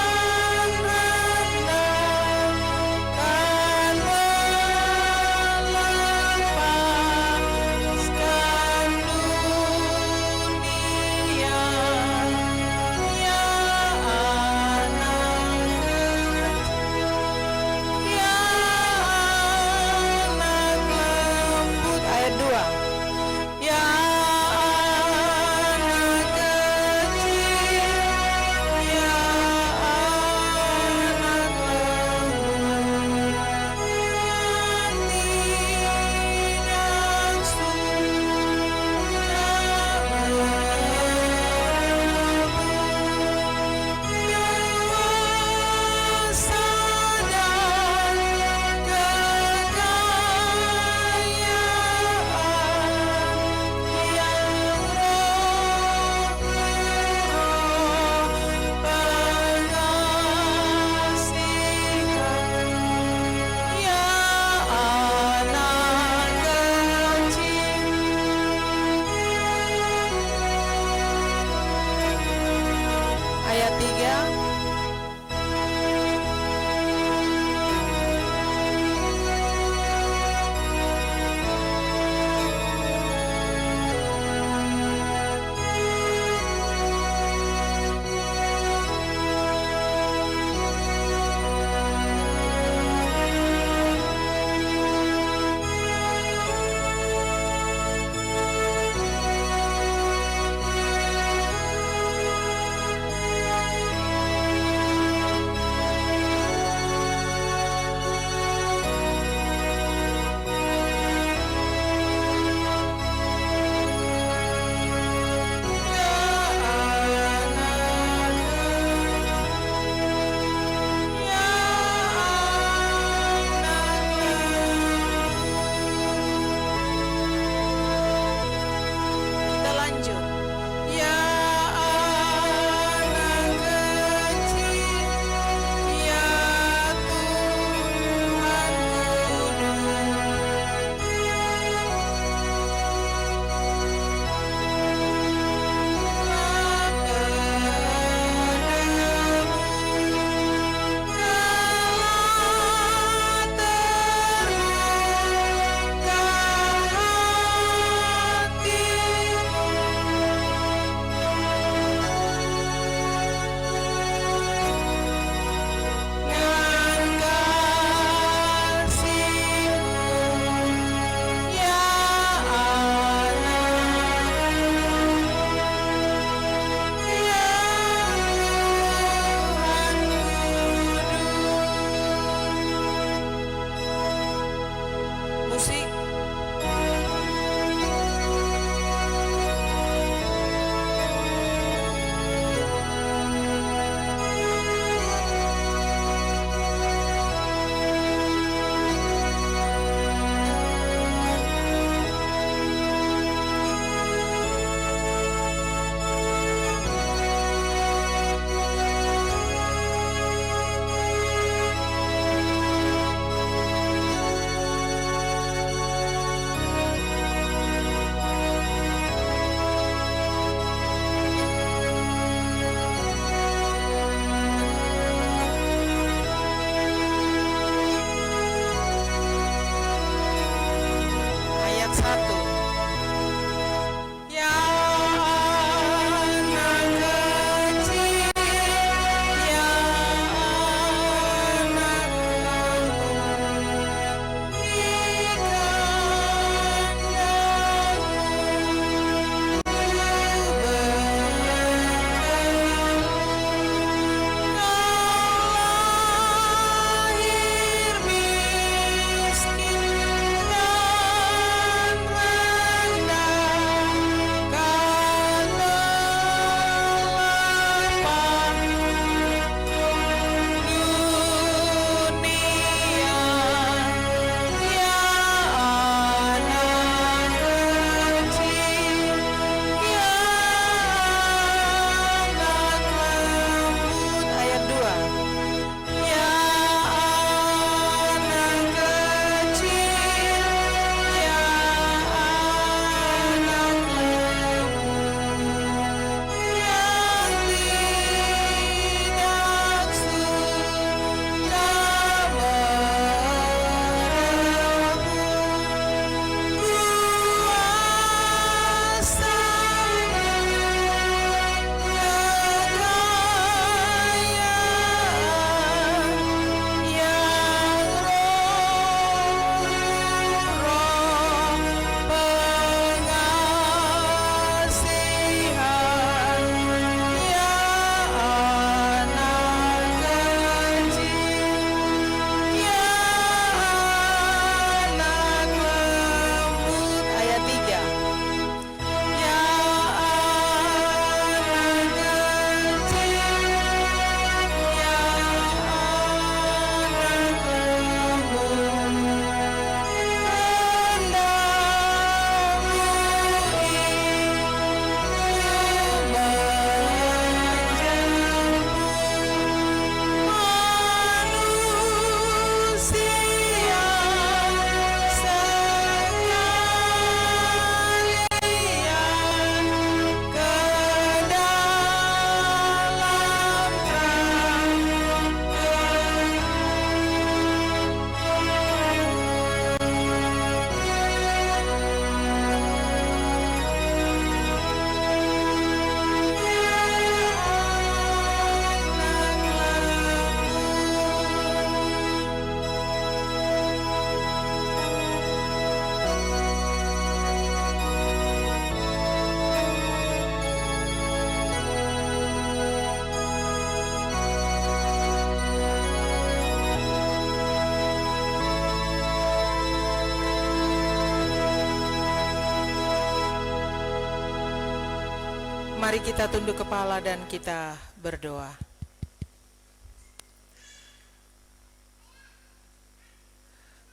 Mari kita tunduk kepala dan kita berdoa.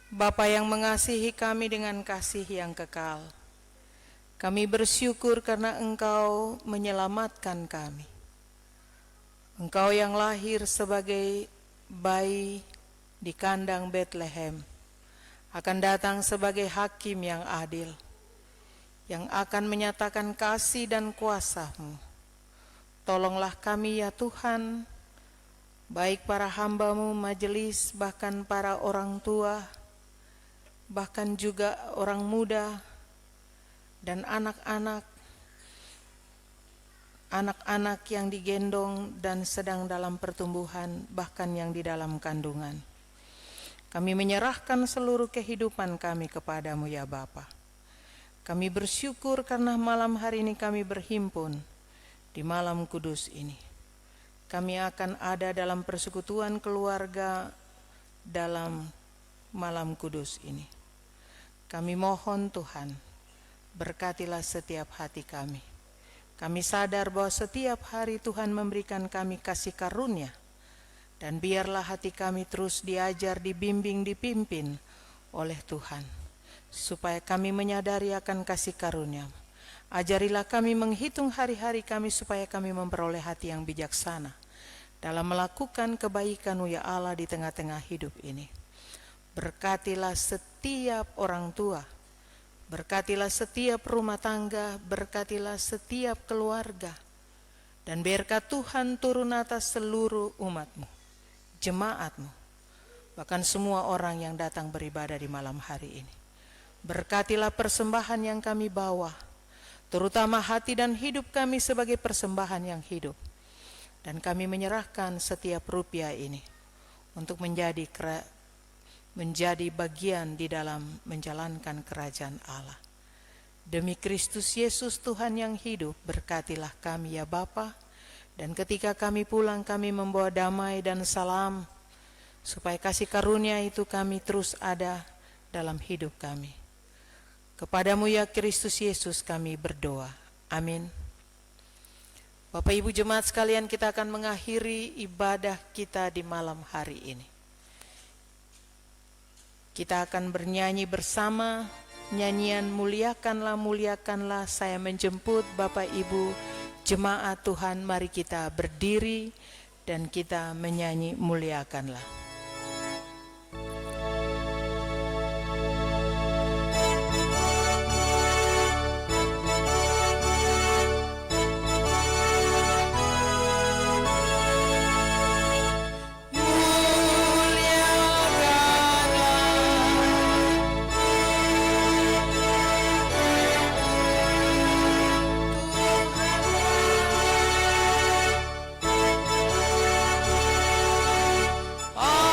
Bapa yang mengasihi kami dengan kasih yang kekal, kami bersyukur karena Engkau menyelamatkan kami. Engkau yang lahir sebagai bayi di kandang Bethlehem akan datang sebagai hakim yang adil, yang akan menyatakan kasih dan kuasa-Mu. Tolonglah kami ya Tuhan, baik para hamba-Mu, majelis, bahkan para orang tua, bahkan juga orang muda dan anak-anak yang digendong dan sedang dalam pertumbuhan, bahkan yang di dalam kandungan. Kami menyerahkan seluruh kehidupan kami kepadamu ya Bapa. Kami bersyukur karena malam hari ini kami berhimpun di malam kudus ini. Kami akan ada dalam persekutuan keluarga dalam malam kudus ini. Kami mohon Tuhan, berkatilah setiap hati kami. Kami sadar bahwa setiap hari Tuhan memberikan kami kasih karunia, dan biarlah hati kami terus diajar, dibimbing, dipimpin oleh Tuhan, supaya kami menyadari akan kasih karunia. Ajarilah kami menghitung hari-hari kami supaya kami memperoleh hati yang bijaksana dalam melakukan kebaikan-Mu ya Allah di tengah-tengah hidup ini. Berkatilah setiap orang tua, berkatilah setiap rumah tangga, berkatilah setiap keluarga, dan berkat Tuhan turun atas seluruh umat-Mu, jemaat-Mu, bahkan semua orang yang datang beribadah di malam hari ini. Berkatilah persembahan yang kami bawa, terutama hati dan hidup kami sebagai persembahan yang hidup. Dan kami menyerahkan setiap rupiah ini untuk menjadi bagian di dalam menjalankan kerajaan Allah. Demi Kristus Yesus Tuhan yang hidup, berkatilah kami ya Bapa. Dan ketika kami pulang, kami membawa damai dan salam, supaya kasih karunia itu kami terus ada dalam hidup kami. Kepadamu ya Kristus Yesus kami berdoa. Amin. Bapak Ibu jemaat sekalian, kita akan mengakhiri ibadah kita di malam hari ini. Kita akan bernyanyi bersama nyanyian Muliakanlah, Muliakanlah. Saya menjemput Bapak Ibu jemaat Tuhan, mari kita berdiri dan kita menyanyi Muliakanlah. Oh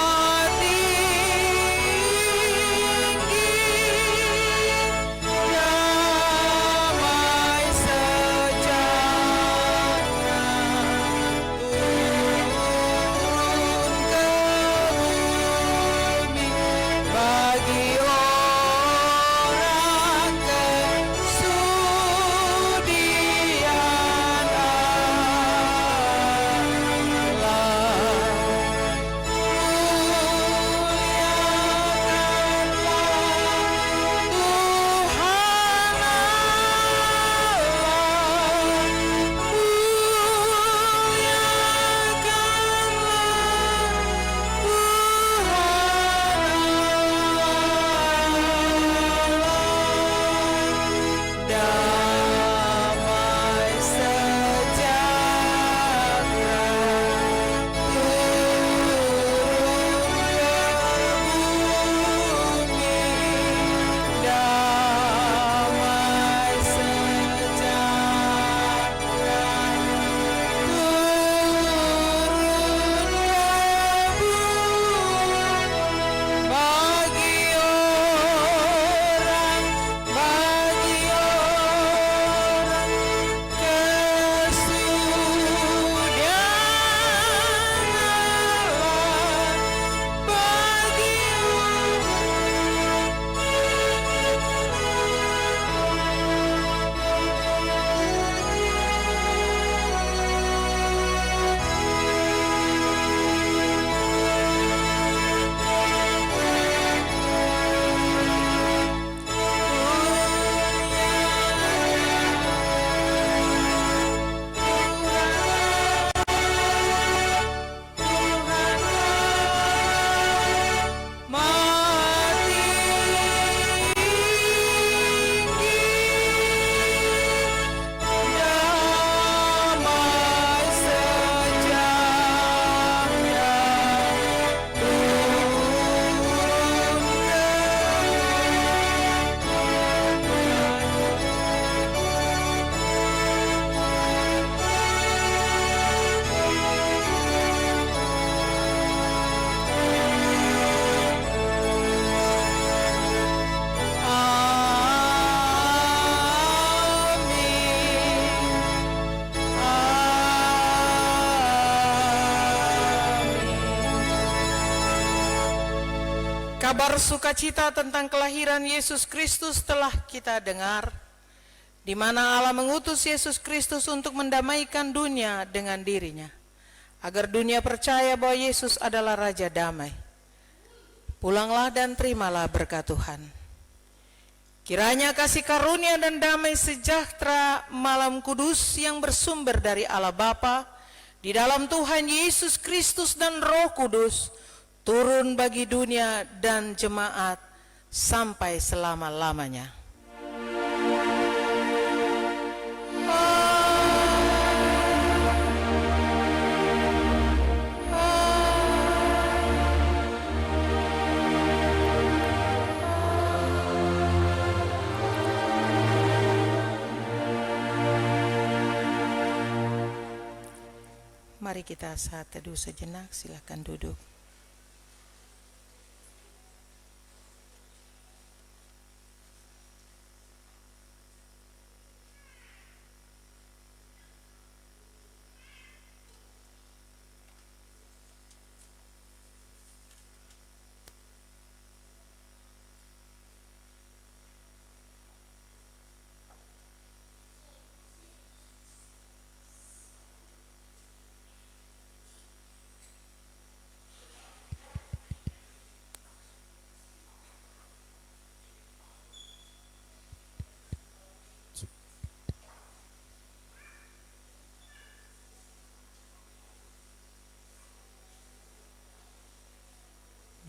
Kabar sukacita tentang kelahiran Yesus Kristus telah kita dengar, di mana Allah mengutus Yesus Kristus untuk mendamaikan dunia dengan dirinya, agar dunia percaya bahwa Yesus adalah Raja Damai. Pulanglah dan terimalah berkat Tuhan. Kiranya kasih karunia dan damai sejahtera malam kudus yang bersumber dari Allah Bapa, di dalam Tuhan Yesus Kristus dan Roh Kudus, turun bagi dunia dan jemaat sampai selama-lamanya. Mari kita saat teduh sejenak, silakan duduk.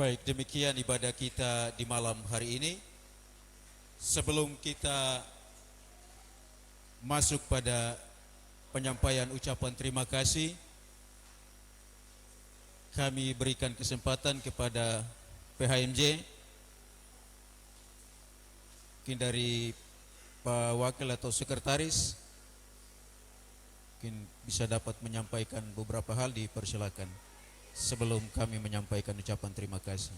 Baik, demikian ibadah kita di malam hari ini. Sebelum kita masuk pada penyampaian ucapan terima kasih, kami berikan kesempatan kepada PHMJ, mungkin dari Pak Wakil atau Sekretaris, mungkin bisa dapat menyampaikan beberapa hal, dipersilakan sebelum kami menyampaikan ucapan terima kasih.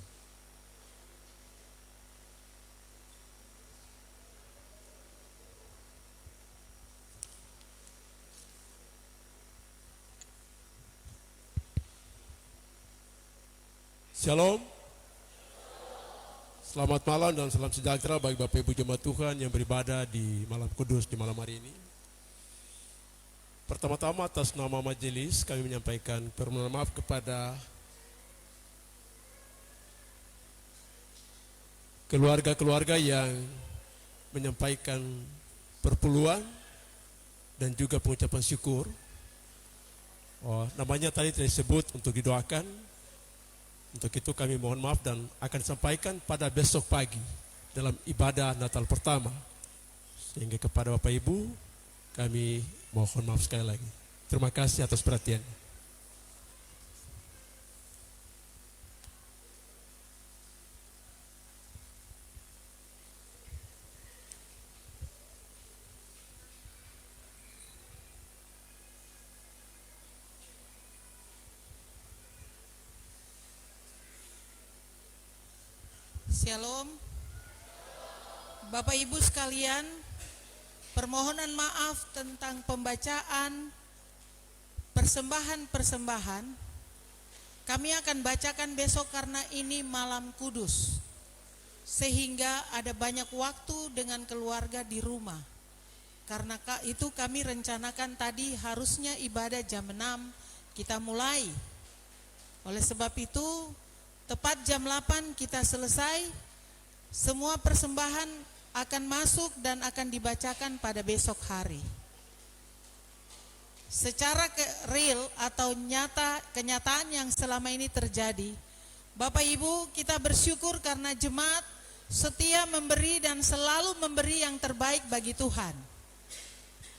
Shalom. Selamat malam dan salam sejahtera bagi Bapak Ibu jemaat Tuhan yang beribadah di malam kudus di malam hari ini. Pertama-tama atas nama majelis kami menyampaikan permohonan maaf kepada keluarga-keluarga yang menyampaikan perpuluhan dan juga pengucapan syukur. Namanya tadi tidak disebut untuk didoakan. Untuk itu kami mohon maaf dan akan disampaikan pada besok pagi dalam ibadah Natal pertama. Sehingga kepada Bapak Ibu kami mohon maaf sekali lagi. Terima kasih atas perhatiannya. Shalom. Bapak Ibu sekalian, permohonan maaf tentang pembacaan persembahan-persembahan kami akan bacakan besok karena ini malam kudus, sehingga ada banyak waktu dengan keluarga di rumah. Karena itu kami rencanakan tadi harusnya ibadah jam 6 kita mulai. Oleh sebab itu tepat jam 8 kita selesai, semua persembahan akan masuk dan akan dibacakan pada besok hari. Secara real atau kenyataan yang selama ini terjadi, Bapak Ibu, kita bersyukur karena jemaat setia memberi dan selalu memberi yang terbaik bagi Tuhan.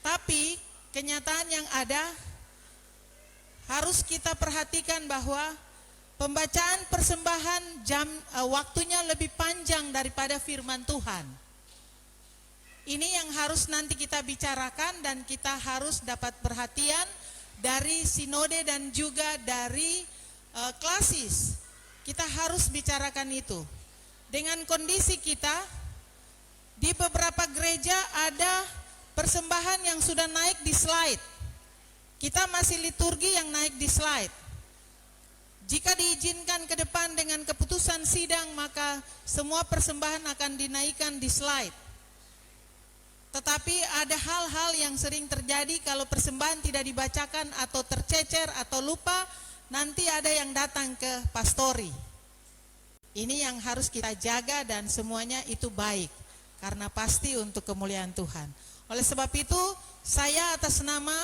Tapi kenyataan yang ada harus kita perhatikan bahwa pembacaan persembahan waktunya lebih panjang daripada firman Tuhan. Ini yang harus nanti kita bicarakan dan kita harus dapat perhatian dari sinode dan juga dari klasis. Kita harus bicarakan itu. Dengan kondisi kita, di beberapa gereja ada persembahan yang sudah naik di slide. Kita masih liturgi yang naik di slide. Jika diizinkan ke depan dengan keputusan sidang, maka semua persembahan akan dinaikkan di slide. Tetapi ada hal-hal yang sering terjadi kalau persembahan tidak dibacakan atau tercecer atau lupa, nanti ada yang datang ke pastori. Ini yang harus kita jaga dan semuanya itu baik, karena pasti untuk kemuliaan Tuhan. Oleh sebab itu, saya atas nama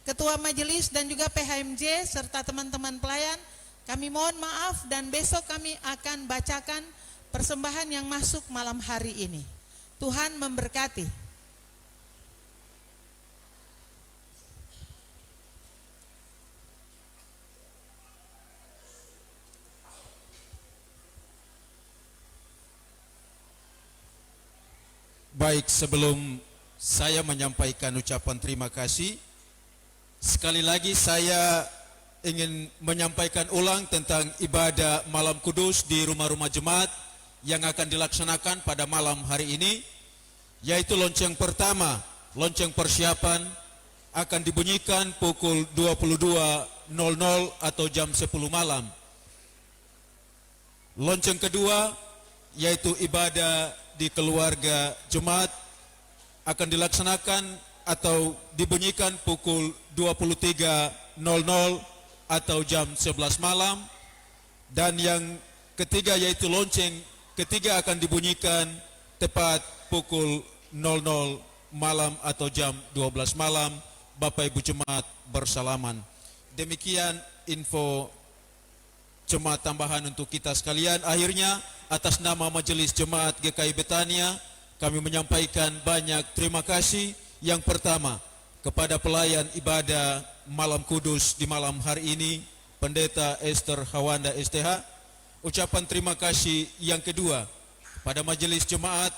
Ketua Majelis dan juga PHMJ serta teman-teman pelayan, kami mohon maaf dan besok kami akan bacakan persembahan yang masuk malam hari ini. Tuhan memberkati. Baik, sebelum saya menyampaikan ucapan terima kasih, sekali lagi saya ingin menyampaikan ulang tentang ibadah malam kudus di rumah-rumah jemaat yang akan dilaksanakan pada malam hari ini, yaitu lonceng pertama, lonceng persiapan akan dibunyikan pukul 22.00 atau jam 10 malam. Lonceng kedua yaitu ibadah di keluarga jemaat akan dilaksanakan atau dibunyikan pukul 23.00 atau jam 11 malam. Dan yang ketiga yaitu lonceng ketiga akan dibunyikan tepat pukul 00 malam atau jam 12 malam. Bapak Ibu jemaat bersalaman. Demikian info jemaat tambahan untuk kita sekalian. Akhirnya atas nama Majelis Jemaat GKI Betania kami menyampaikan banyak terima kasih. Yang pertama kepada pelayan ibadah malam kudus di malam hari ini, Pendeta Esther Hawanda STH. Ucapan terima kasih yang kedua pada Majelis Jemaat.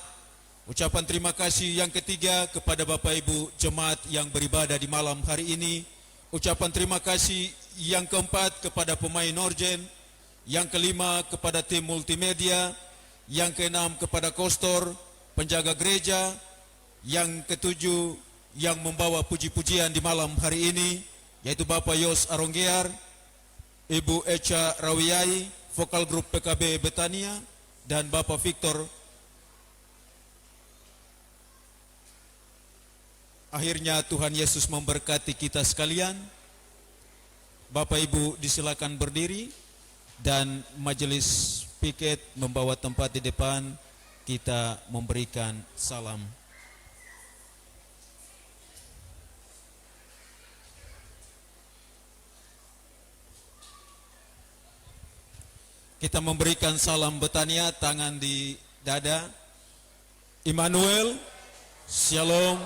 Ucapan terima kasih yang ketiga kepada Bapak Ibu jemaat yang beribadah di malam hari ini. Ucapan terima kasih yang keempat kepada pemain orgen. Yang kelima kepada tim multimedia. Yang keenam kepada kostor, penjaga gereja. Yang ketujuh yang membawa puji-pujian di malam hari ini, yaitu Bapak Yos Aronggear, Ibu Echa Rawiyai, vokal grup PKB Betania, dan Bapak Victor. Akhirnya Tuhan Yesus memberkati kita sekalian. Bapak Ibu disilakan berdiri dan majelis piket membawa tempat di depan, kita memberikan salam. Kita memberikan salam Betania, tangan di dada. Immanuel, Shalom,